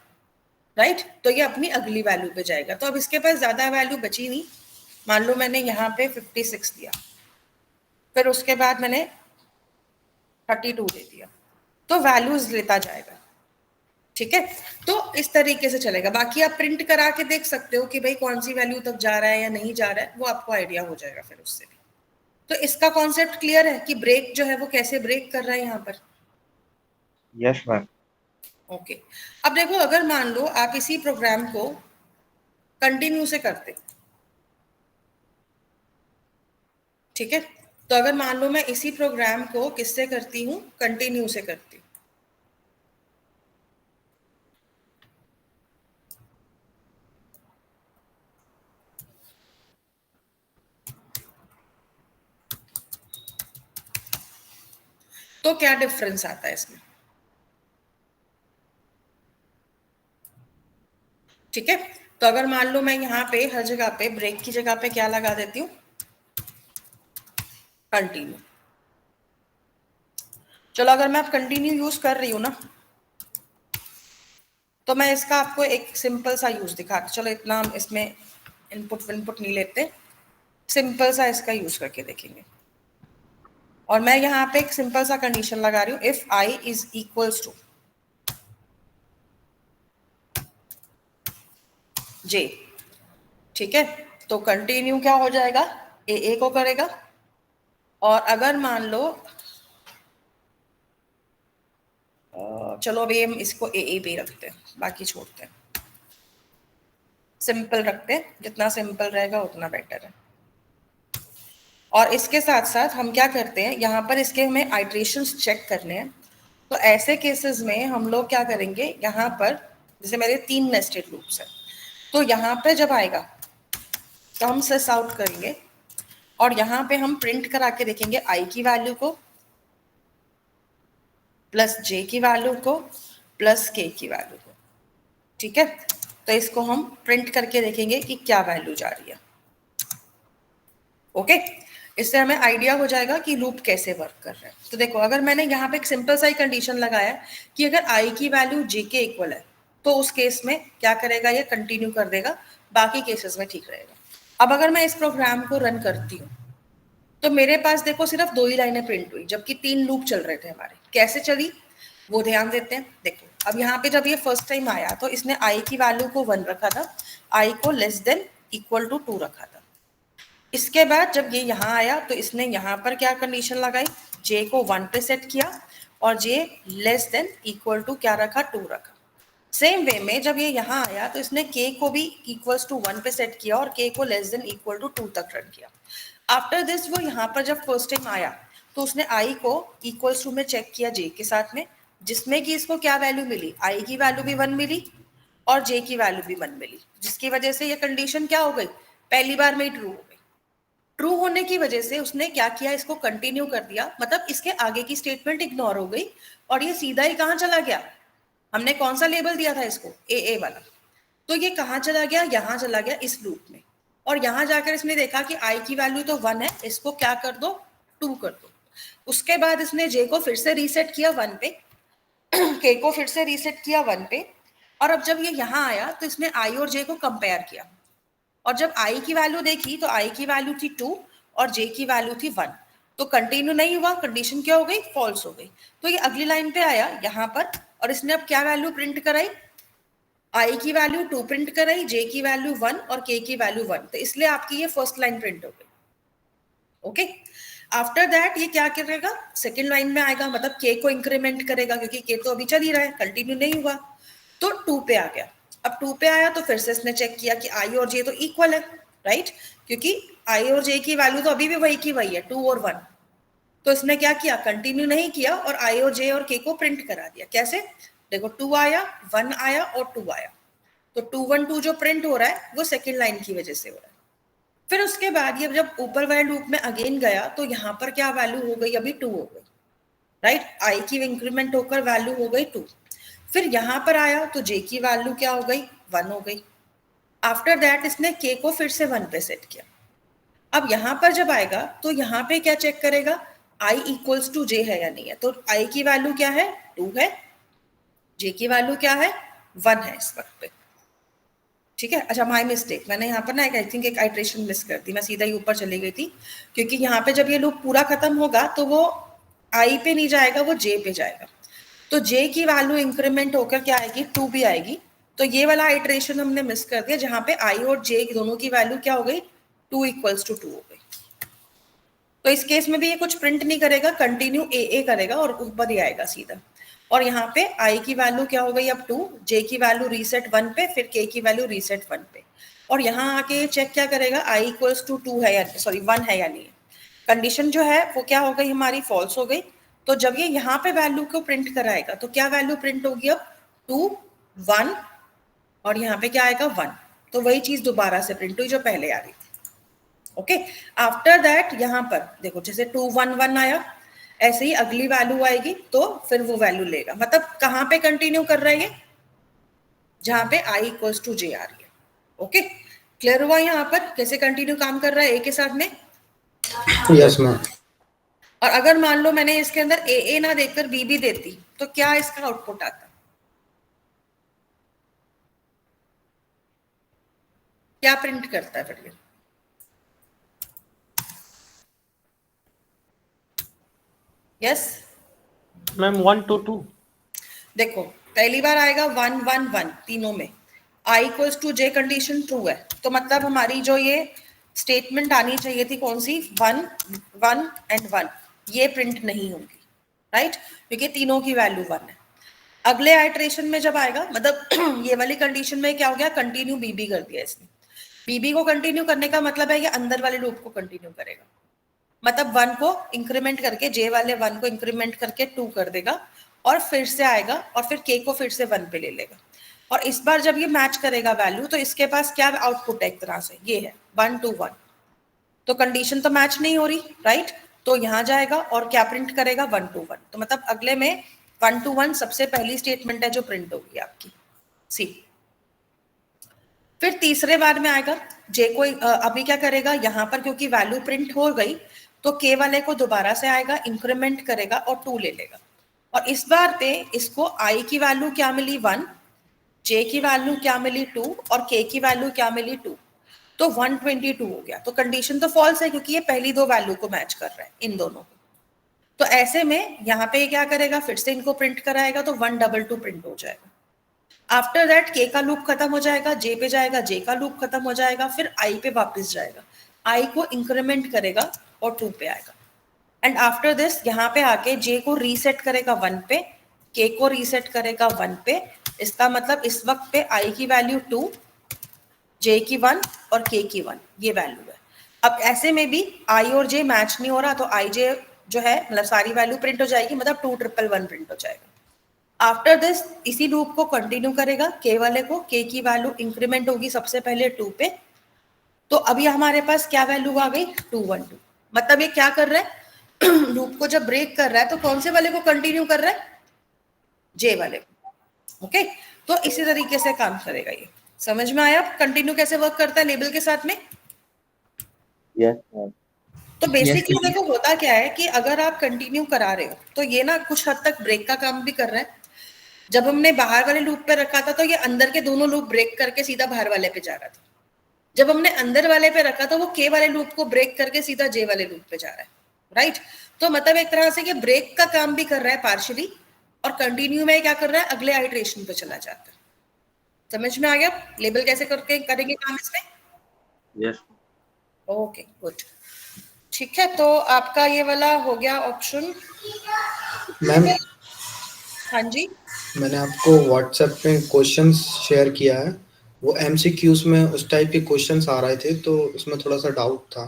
राइट। तो ये अपनी अगली वैल्यू पे जाएगा। तो अब इसके पास ज्यादा वैल्यू बची नहीं, मान लो मैंने यहाँ पे 56 दिया, फिर उसके बाद मैंने 32 दे दिया, तो वैल्यूज लेता जाएगा, ठीक है। तो इस तरीके से चलेगा। बाकी आप प्रिंट करा के देख सकते हो कि भाई कौन सी वैल्यू तक जा रहा है या नहीं जा रहा है, वो आपको आइडिया हो जाएगा फिर उससे भी। तो इसका कॉन्सेप्ट क्लियर है कि ब्रेक जो है वो कैसे ब्रेक कर रहा है यहाँ पर। Yes ma'am. ओके, अब देखो अगर मान लो आप इसी प्रोग्राम को कंटिन्यू से करते, ठीक है। तो अगर मान लो मैं इसी प्रोग्राम को किससे करती हूँ, कंटिन्यू से करती हूँ, तो क्या डिफरेंस आता है इसमें, ठीक है। तो अगर मान लो मैं यहाँ पे हर जगह पे ब्रेक की जगह पे क्या लगा देती हूँ, कंटिन्यू। चलो अगर मैं अब कंटिन्यू यूज कर रही हूँ ना, तो मैं इसका आपको एक सिंपल सा यूज दिखाती, चलो इतना हम इसमें इनपुट नहीं लेते, सिंपल सा इसका यूज करके देखेंगे। और मैं यहाँ पे एक सिंपल सा कंडीशन लगा रही हूँ, if i is equals to j, ठीक है। तो कंटिन्यू क्या हो जाएगा, ए को करेगा, और अगर मान लो चलो अभी हम इसको ए पे रखते हैं, बाकी छोड़ते हैं, सिंपल रखते हैं, जितना सिंपल रहेगा उतना बेटर है। और इसके साथ साथ हम क्या करते हैं, यहाँ पर इसके हमें आइट्रेशंस चेक करने हैं। तो ऐसे केसेस में हम लोग क्या करेंगे, यहाँ पर जैसे मेरे 3 नेस्टेड लूप्स हैं, तो यहाँ पे जब आएगा तो हम सिस आउट करेंगे, और यहाँ पे हम प्रिंट करा के देखेंगे i की वैल्यू को प्लस j की वैल्यू को प्लस k की वैल्यू को, ठीक है। तो इसको हम प्रिंट करके देखेंगे कि क्या वैल्यू जा रही है, ओके। इससे हमें आइडिया हो जाएगा कि लूप कैसे वर्क कर रहा है। तो देखो अगर मैंने यहाँ पे एक सिंपल सा ही कंडीशन लगाया कि अगर i की वैल्यू j के इक्वल है, तो उस केस में क्या करेगा, ये कंटिन्यू कर देगा, बाकी केसेस में ठीक रहेगा। अब अगर मैं इस प्रोग्राम को रन करती हूँ, तो मेरे पास देखो सिर्फ 2 ही लाइनें प्रिंट हुई, जबकि 3 लूप चल रहे थे हमारे। कैसे चली वो ध्यान देते हैं। देखो अब यहाँ पे जब ये फर्स्ट टाइम आया तो इसने i की वैल्यू को 1 रखा था, i को लेस देन इक्वल टू 2 रखा था। इसके बाद जब ये यहाँ आया तो इसने यहाँ पर क्या कंडीशन लगाई, j को 1 पे सेट किया, और j less than equal to क्या रखा, 2 रखा। सेम वे में जब ये यहाँ आया तो इसने k को भी इक्वल्स टू 1 पे सेट किया, और k को लेस देन इक्वल टू 2 तक रन किया। आफ्टर दिस वो यहाँ पर जब फर्स्ट टाइम आया तो उसने i को इक्वल्स टू में चेक किया j के साथ में, जिसमें कि इसको क्या वैल्यू मिली, i की वैल्यू भी 1 मिली और j की वैल्यू भी 1 मिली, जिसकी वजह से ये कंडीशन क्या हो गई, पहली बार में ही ट्रू हो गई। ट्रू होने की वजह से उसने क्या किया, इसको कंटिन्यू कर दिया, मतलब इसके आगे की स्टेटमेंट इग्नोर हो गई और ये सीधा ही कहाँ चला गया, हमने कौन सा लेबल दिया था इसको, ए वाला, तो ये कहाँ चला गया, यहाँ चला गया इस लूप में। और यहाँ जाकर इसने देखा कि आई की वैल्यू तो 1 है, इसको क्या कर दो, 2 कर दो। उसके बाद इसने जे को फिर से रीसेट किया 1 पे, के को फिर से रीसेट किया 1 पे, और अब जब ये यहाँ आया तो इसने आई और जे को कंपेयर किया, और जब आई की वैल्यू देखी तो आई की वैल्यू थी 2 और जे की वैल्यू थी 1, तो कंटिन्यू नहीं हुआ, कंडीशन क्या हो गई, फॉल्स हो गई। तो ये अगली लाइन पे आया यहाँ पर, और इसने अब क्या वैल्यू प्रिंट कराई, आई की वैल्यू 2 प्रिंट कराई, जे की वैल्यू 1 और के की वैल्यू 1, तो इसलिए आपकी ये फर्स्ट लाइन प्रिंट हो गई। ओके, आफ्टर दैट ये क्या करेगा, सेकेंड लाइन में आएगा, मतलब के को इंक्रीमेंट करेगा, क्योंकि के तो अभी चल ही रहा है, कंटिन्यू नहीं हुआ, तो 2 पे आ गया। अब 2 पे आया तो फिर से इसने चेक किया कि आई और जे तो इक्वल है, राइट, क्योंकि आई और जे की वैल्यू तो अभी भी वही की वही है, 2 और 1। तो इसने क्या किया, कंटिन्यू नहीं किया और आई और जे और के को प्रिंट करा दिया। कैसे, देखो 2 आया, 1 आया और 2 आया, तो 2 1 2 जो प्रिंट हो रहा है वो सेकेंड लाइन की वजह से हो रहा है। फिर उसके बाद ये जब ऊपर वाले लूप में अगेन गया तो यहाँ पर क्या वैल्यू हो गई, अभी 2 हो गई, राइट, आई की इंक्रीमेंट होकर वैल्यू हो गई 2। फिर यहाँ पर आया तो जे की वैल्यू क्या हो गई, 1 हो गई। आफ्टर दैट इसने के को फिर से 1 पे सेट किया। अब यहाँ पर जब आएगा तो यहाँ पे क्या चेक करेगा, आई इक्वल्स टू जे है या नहीं है, तो आई की वैल्यू क्या है, 2 है, जे की वैल्यू क्या है, 1 है इस वक्त पे, ठीक है। अच्छा, माय मिस्टेक, मैंने यहाँ पर ना आई थिंक एक आइट्रेशन मिस कर दी, मैं सीधा ही ऊपर चली गई थी, क्योंकि यहाँ पे जब ये लूप पूरा खत्म होगा तो वो आई पे नहीं जाएगा, वो जे पे जाएगा, तो जे की वैल्यू इंक्रीमेंट होकर क्या आएगी, 2 भी आएगी। तो ये वाला आइट्रेशन हमने मिस कर दिया, जहां पे आई और जे दोनों की वैल्यू क्या हो गई, 2 इक्वल्स टू 2 हो गई। तो इस केस में भी ये कुछ प्रिंट नहीं करेगा, कंटिन्यू ए करेगा और ऊपर ही आएगा सीधा। और यहाँ पे आई की वैल्यू क्या हो गई अब 2, जे की वैल्यू रीसेट 1 पे, फिर के की वैल्यू रीसेट 1 पे, और यहाँ आके चेक क्या करेगा, आई इक्वल्स टू 2 है या सॉरी 1 है या नहीं है। कंडीशन जो है वो क्या हो गई हमारी, फॉल्स हो गई। तो जब ये यहाँ पे वैल्यू को प्रिंट कराएगा तो क्या वैल्यू प्रिंट होगी अब, 2 1 और यहाँ पे क्या आएगा 1, तो वही चीज दोबारा से प्रिंट हुई जो पहले आ रही थी। ओके, आफ्टर दैट यहाँ पर देखो जैसे 2 1 1 आया, ऐसे ही अगली वैल्यू आएगी तो फिर वो वैल्यू लेगा, मतलब कहाँ पे कंटिन्यू कर रहा है ये, जहाँ पे आई इक्वल्स टू जे आ रही है। ओके, क्लियर हुआ यहाँ पर कैसे कंटिन्यू काम कर रहा है ए के साथ में। Yes ma'am. और अगर मान लो मैंने इसके अंदर ए ना देकर बी भी देती तो क्या इसका आउटपुट आता, क्या प्रिंट करता है फिर ये, यस मैम 1 to 2। देखो पहली बार आएगा 1 1 1 तीनों में, i equals to j condition true है, तो मतलब हमारी जो ये स्टेटमेंट आनी चाहिए थी कौन सी, 1 1 एंड 1, ये प्रिंट नहीं होगी, राइट, क्योंकि तीनों की वैल्यू 1 है। अगले आइट्रेशन में जब आएगा, मतलब ये वाली कंडीशन में क्या हो गया, कंटिन्यू बीबी कर दिया इसने। बीबी को कंटिन्यू करने का मतलब है ये अंदर वाले लूप को कंटिन्यू करेगा, मतलब 1 को इंक्रीमेंट करके, जे वाले 1 को इंक्रीमेंट करके 2 कर देगा और फिर से आएगा और फिर के को फिर से 1 पे ले लेगा, और इस बार जब ये मैच करेगा वैल्यू तो इसके पास क्या आउटपुट है, एक तरह से ये है 1 2 1, तो कंडीशन तो मैच नहीं हो रही, राइट, तो यहाँ जाएगा और क्या प्रिंट करेगा 1 2 1, तो मतलब अगले में 1 2 1 सबसे पहली स्टेटमेंट है जो प्रिंट होगी आपकी, सी। फिर तीसरे बार में आएगा, जे को अभी क्या करेगा, यहाँ पर क्योंकि वैल्यू प्रिंट हो गई तो के वाले को दोबारा से आएगा, इंक्रीमेंट करेगा और 2 ले लेगा, और इस बार पे इसको आई की वैल्यू क्या मिली 1, जे की वैल्यू क्या मिली 2 और के की वैल्यू क्या मिली 2, तो 122 हो गया। तो कंडीशन तो फॉल्स है क्योंकि ये पहली दो वैल्यू को मैच कर रहा है इन दोनों को, तो ऐसे में यहाँ पे क्या करेगा, फिर से इनको प्रिंट कराएगा तो 122 प्रिंट हो जाएगा। आफ्टर दैट के का लूप खत्म हो जाएगा, जे पे जाएगा, जे का लूप खत्म हो जाएगा, फिर आई पे वापस जाएगा, आई को इंक्रीमेंट करेगा और 2 पे आएगा, एंड आफ्टर दिस यहाँ पे आके जे को रीसेट करेगा 1 पे, के को रीसेट करेगा 1 पे, इसका मतलब इस वक्त पे आई की वैल्यू 2, जे की 1 और के की 1, ये वैल्यू है। अब ऐसे में भी आई और जे मैच नहीं हो रहा तो आई जे जो है मतलब सारी वैल्यू प्रिंट हो जाएगी, मतलब 2 1 1 प्रिंट हो जाएगा। आफ्टर दिस इसी लूप को कंटिन्यू करेगा, के वाले को, के की वैल्यू इंक्रीमेंट होगी सबसे पहले 2 पे, तो अभी हमारे पास क्या वैल्यू आ गई 212। मतलब ये क्या कर रहा है लूप को जब ब्रेक कर रहा है तो कौन से वाले को कंटिन्यू कर रहा है, जे वाले को। ओके, तो इसी तरीके से काम करेगा ये। समझ में आया कंटिन्यू कैसे वर्क करता है लेबल के साथ में? Yes ma'am. तो बेसिकली ma'am. देखो होता क्या है कि अगर आप कंटिन्यू करा रहे हो तो ये ना कुछ हद तक ब्रेक का काम भी कर रहा है। जब हमने बाहर वाले लूप पे रखा था तो ये अंदर के दोनों लूप ब्रेक करके सीधा बाहर वाले पे जा रहा था। जब हमने अंदर वाले पे रखा तो वो के वाले लूप को ब्रेक करके सीधा जे वाले लूप पे जा रहा है, राइट। तो मतलब एक तरह से ये ब्रेक का काम भी कर रहा है पार्शियली, और कंटिन्यू में क्या कर रहा है, अगले आइट्रेशन पे चला जाता है। समझ में आ गया लेबल कैसे करके करेंगे काम इसमें? यस ओके गुड, ठीक है। तो आपका ये वाला हो गया ऑप्शन। मैम हाँ जी, मैंने आपको व्हाट्सएप पे क्वेश्चंस शेयर किया है, वो एमसीक्यूज में उस टाइप के क्वेश्चंस आ रहे थे तो उसमें थोड़ा सा डाउट था।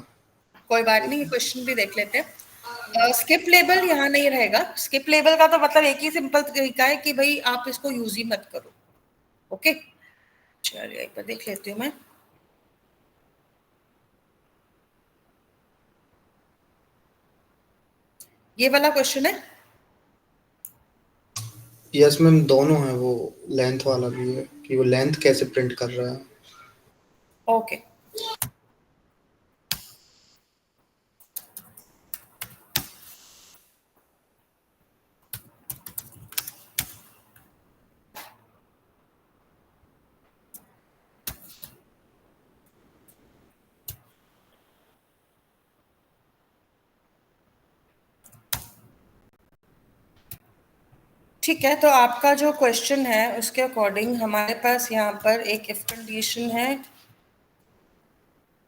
कोई बात नहीं, क्वेश्चन भी देख लेते हैं। स्किप लेबल यहाँ नहीं रहेगा। स्किप लेबल का तो मतलब एक ही सिंपल तरीका है कि भाई आप इसको यूज ही मत करो। ओके चलिए एक बार देख लेती हूँ मैं। ये वाला क्वेश्चन है। यस मैम, दोनों है, वो लेंथ वाला भी है कि वो लेंथ कैसे प्रिंट कर रहा है। ओके ठीक है, तो आपका जो क्वेश्चन है उसके अकॉर्डिंग हमारे पास यहाँ पर एक इफ कंडीशन है।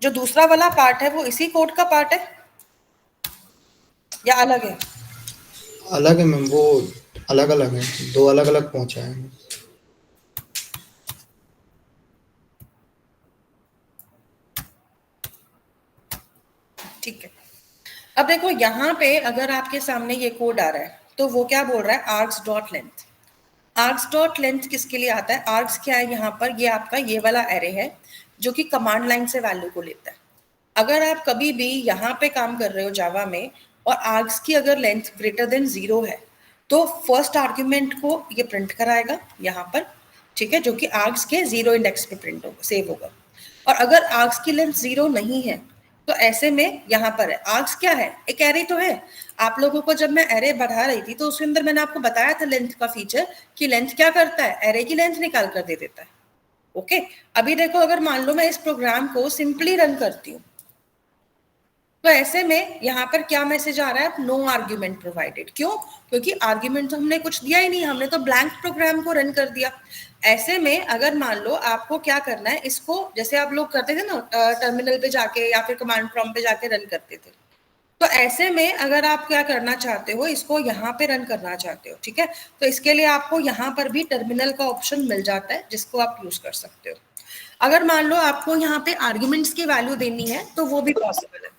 जो दूसरा वाला पार्ट है वो इसी कोड का पार्ट है या अलग है? अलग है मैम, वो अलग अलग है, दो अलग अलग पहुंचा है। ठीक है, अब देखो यहाँ पे अगर आपके सामने ये कोड आ रहा है तो वो क्या बोल रहा है, arcs dot length. Arcs dot length किसके लिए आता है? आर्क्स क्या है यहाँ पर, ये आपका ये वाला एरे है जो कि कमांड लाइन से वैल्यू को लेता है। अगर आप कभी भी यहाँ पे काम कर रहे हो जावा में और आर्क्स की अगर लेंथ ग्रेटर देन 0 है तो फर्स्ट आर्ग्यूमेंट को ये प्रिंट कराएगा यहाँ पर, ठीक है, जो कि आर्क्स के 0 इंडेक्स पे प्रिंट होगा, सेव होगा। और अगर आर्क्स की लेंथ 0 नहीं है तो ऐसे में यहाँ पर है, आर्क्स क्या है, एक एरे तो है। आप लोगों को जब मैं एरे बढ़ा रही थी तो उसके अंदर मैंने आपको बताया था लेंथ का फीचर कि लेंथ क्या करता है, एरे की लेंथ निकाल कर दे देता है। ओके, अभी देखो अगर मान लो मैं इस प्रोग्राम को सिंपली रन करती हूँ तो ऐसे में यहाँ पर क्या मैसेज आ रहा है, नो आर्ग्यूमेंट प्रोवाइडेड। क्यों? क्योंकि आर्ग्यूमेंट तो हमने कुछ दिया ही नहीं, हमने तो ब्लैंक प्रोग्राम को रन कर दिया। ऐसे में अगर मान लो आपको क्या करना है, इसको जैसे आप लोग करते थे ना टर्मिनल पे जाके या फिर कमांड प्रॉम्प्ट पे जाके रन करते थे, तो ऐसे में अगर आप क्या करना चाहते हो, इसको यहाँ पे रन करना चाहते हो, ठीक है, तो इसके लिए आपको यहाँ पर भी टर्मिनल का ऑप्शन मिल जाता है जिसको आप यूज कर सकते हो। अगर मान लो आपको यहाँ पे आर्ग्यूमेंट्स की वैल्यू देनी है तो वो भी पॉसिबल है,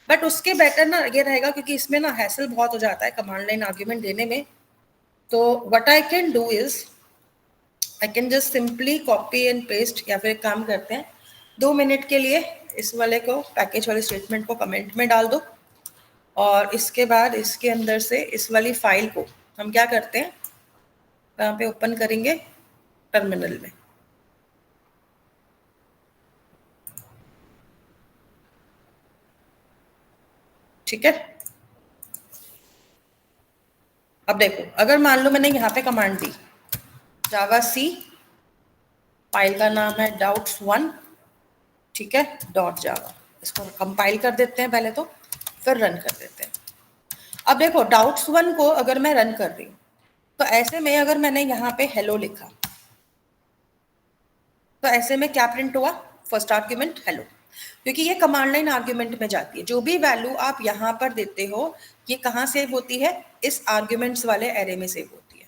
बट उसके बेटर ना ये रहेगा क्योंकि इसमें ना हैसल बहुत हो जाता है कमांड लाइन आर्ग्यूमेंट देने में। तो what I can do is I can just simply copy and paste, या फिर एक काम करते हैं 2 मिनट के लिए इस वाले को, पैकेज वाले स्टेटमेंट को कमेंट में डाल दो, और इसके बाद इसके अंदर से इस वाली फाइल को हम क्या करते हैं, यहाँ पे ओपन करेंगे टर्मिनल में। ठीक है, अब देखो अगर मान लो मैंने यहाँ पे कमांड दी जावा सी, फाइल का नाम है doubts1, ठीक है, डॉट जावा, इसको कंपाइल कर देते हैं पहले तो, फिर रन कर देते हैं। अब देखो doubts1 को अगर मैं रन कर रही हूँ तो ऐसे में अगर मैंने यहाँ पे हेलो लिखा तो ऐसे में क्या प्रिंट हुआ, फर्स्ट आर्ग्यूमेंट हेलो, क्योंकि ये कमांड लाइन आर्ग्यूमेंट में जाती है। जो भी वैल्यू आप यहाँ पर देते हो ये कहाँ सेव होती है, इस आर्ग्यूमेंट्स वाले एरे में सेव होती है।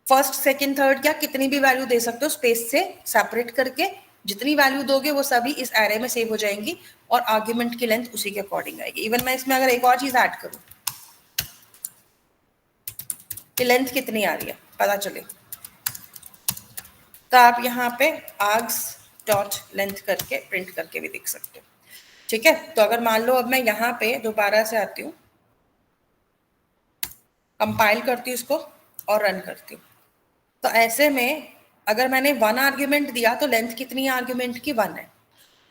फर्स्ट सेकंड थर्ड क्या कितनी भी वैल्यू दे सकते हो, स्पेस से सेपरेट करके जितनी वैल्यू दोगे वो सभी इस एरे में सेव हो जाएंगी और आर्ग्यूमेंट की लेंथ उसी के अकॉर्डिंग आएगी। इवन मैं इसमें अगर एक और चीज ऐड करूं कि लेंथ कितनी आ रही है पता चले, तो आप यहाँ पे आर्ग्स डॉट लेंथ करके प्रिंट करके भी देख सकते हो। ठीक है, तो अगर मान लो अब मैं यहाँ पे दोबारा से आती हूँ, कंपाइल करती हूँ इसको और रन करती हूँ, तो ऐसे में अगर मैंने 1 आर्ग्यूमेंट दिया तो लेंथ कितनी आर्ग्यूमेंट की 1 है।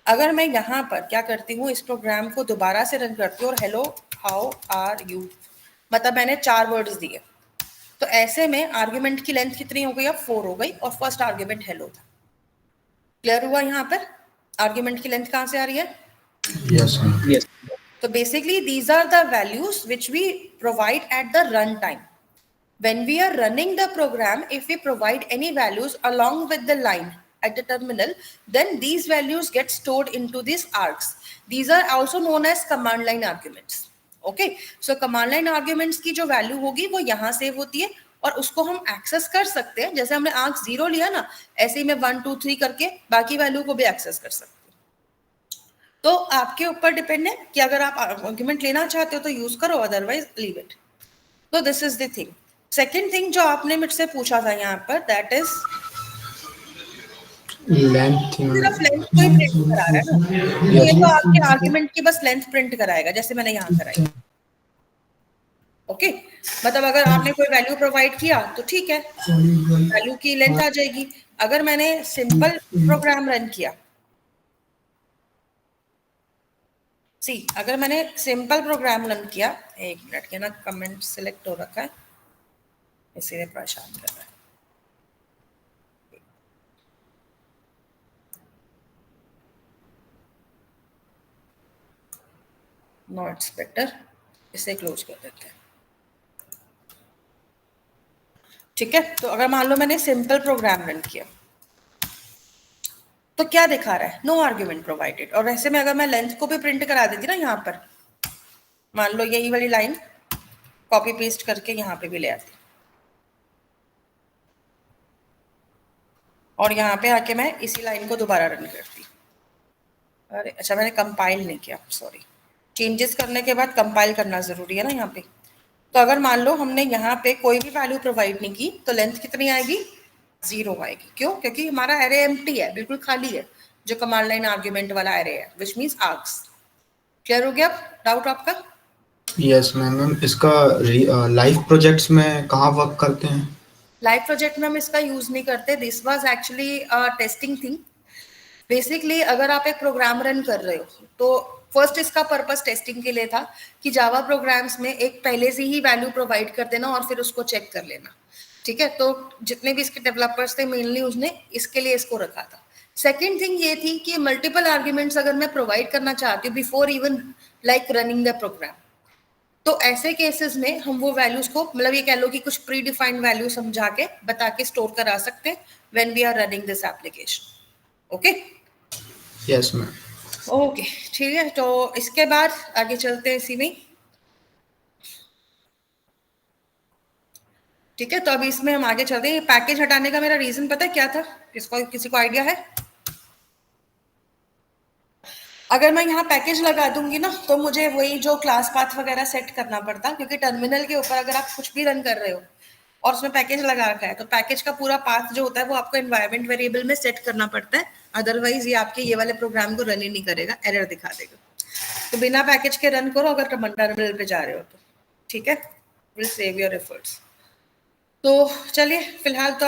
अगर मैं यहाँ पर क्या करती हूँ, इस प्रोग्राम को दोबारा से रन करती हूँ और हेलो हाउ आर यू, मतलब मैंने 4 वर्ड्स दिए, तो ऐसे में आर्ग्यूमेंट की लेंथ कितनी हो गई, अब 4 हो गई और फर्स्ट आर्ग्यूमेंट हेलो था। क्लियर हुआ? यहाँ पर आर्ग्यूमेंट की लेंथ कहाँ से आ रही है? Yes ma'am. Yes. So basically these are the values which we provide at the run time. When we are running the program, if we provide any values along with the line at the terminal, then these values get stored into these args. These are also known as command line arguments. Okay, so command line arguments की जो value होगी वो यहाँ save होती है और उसको हम एक्सेस कर सकते हैं। जैसे हमने आर्ग 0 लिया ना, ऐसे ही मैं 1 2 3 करके बाकी वैल्यू को भी एक्सेस कर सकते हैं। तो आपके ऊपर डिपेंड है कि अगर आप आर्गुमेंट लेना चाहते हो तो यूज करो, अदरवाइज लीव इट। तो this is the thing. Second thing जो आपने मुझसे पूछा था यहाँ पर, दैट इज लेंथ सिर्फ लेंथ को ही प्रिंट करा रहा है ना, तो ये तो आपके आर्गुमेंट की बस लेंथ प्रिंट कराएगा, जैसे मैंने यहाँ कराई। ओके, मतलब अगर आपने कोई वैल्यू प्रोवाइड किया तो ठीक है, वैल्यू की लेंथ आ जाएगी। अगर मैंने सिंपल प्रोग्राम रन किया, अगर मैंने सिंपल प्रोग्राम रन किया, 1 मिनट के ना, कमेंट सिलेक्ट हो रखा है इसीलिए परेशान कर रहा है। नो इट्स बेटर, इसे क्लोज कर देते हैं। ठीक है, तो अगर मान लो मैंने सिंपल प्रोग्राम रन किया तो क्या दिखा रहा है, नो आर्ग्यूमेंट प्रोवाइडेड। और ऐसे में अगर मैं लेंथ को भी प्रिंट करा देती ना, यहाँ पर मान लो यही वाली लाइन कॉपी पेस्ट करके यहाँ पे भी ले आती और यहाँ पे आके मैं इसी लाइन को दोबारा रन करती। अरे अच्छा, मैंने कंपाइल नहीं किया, सॉरी। चेंजेस करने के बाद कंपाइल करना जरूरी है ना यहाँ पे। तो अगर मान लो हमने यहाँ पे कोई भी वैल्यू प्रोवाइड नहीं की तो लेंथ कितनी आएगी, 0 आएगी। क्यों? क्योंकि हमारा एरे एम्प्टी है, बिल्कुल खाली है, जो कमांड लाइन आर्ग्यूमेंट वाला एरे है, विच मीन्स आर्ग्स। क्लियर हो गया डाउट आपका? Yes ma'am. इसका लाइव प्रोजेक्ट्स में कहाँ वर्क करते हैं? लाइव प्रोजेक्ट में हम इसका यूज नहीं करते। This was actually testing thing. Basically अगर आप एक प्रोग्राम रन कर रहे हो तो फर्स्ट इसका पर्पस टेस्टिंग के लिए था कि जावा प्रोग्राम्स में एक पहले से ही वैल्यू प्रोवाइड कर देना और फिर उसको चेक कर लेना। ठीक है, तो जितने भी इसके डेवलपर्स थे मेनली उसने इसके लिए इसको रखा था। सेकेंड थिंग ये थी कि मल्टीपल आर्ग्यूमेंट्स अगर मैं प्रोवाइड करना चाहती हूँ before even like running the program, तो ऐसे केसेस में हम वो वैल्यूज को, मतलब ये कह लो कि कुछ प्री डिफाइंड वैल्यू समझा के बता के स्टोर करा सकते हैं when we are running this application. Okay, yes ma'am. Okay ठीक है, तो इसके बाद आगे चलते हैं इसी में। ठीक है, तो अभी इसमें हम आगे चलते हैं। पैकेज हटाने का मेरा रीजन पता है क्या था? किसी को आइडिया है? अगर मैं यहाँ पैकेज लगा दूंगी ना तो मुझे वही जो क्लास पाथ वगैरह सेट करना पड़ता, क्योंकि टर्मिनल के ऊपर अगर आप कुछ भी रन कर रहे हो और उसमें पैकेज लगा रखा है तो पैकेज का पूरा पाथ जो होता है वो आपको एनवायरनमेंट वेरिएबल में सेट करना पड़ता है, अदरवाइज ये आपके ये वाले प्रोग्राम को रन ही नहीं करेगा, एरर दिखा देगा। तो बिना पैकेज के रन करो अगर टर्मिनल पे जा रहे हो तो। ठीक है, विल सेव योर एफर्ट्स। तो चलिए फिलहाल तो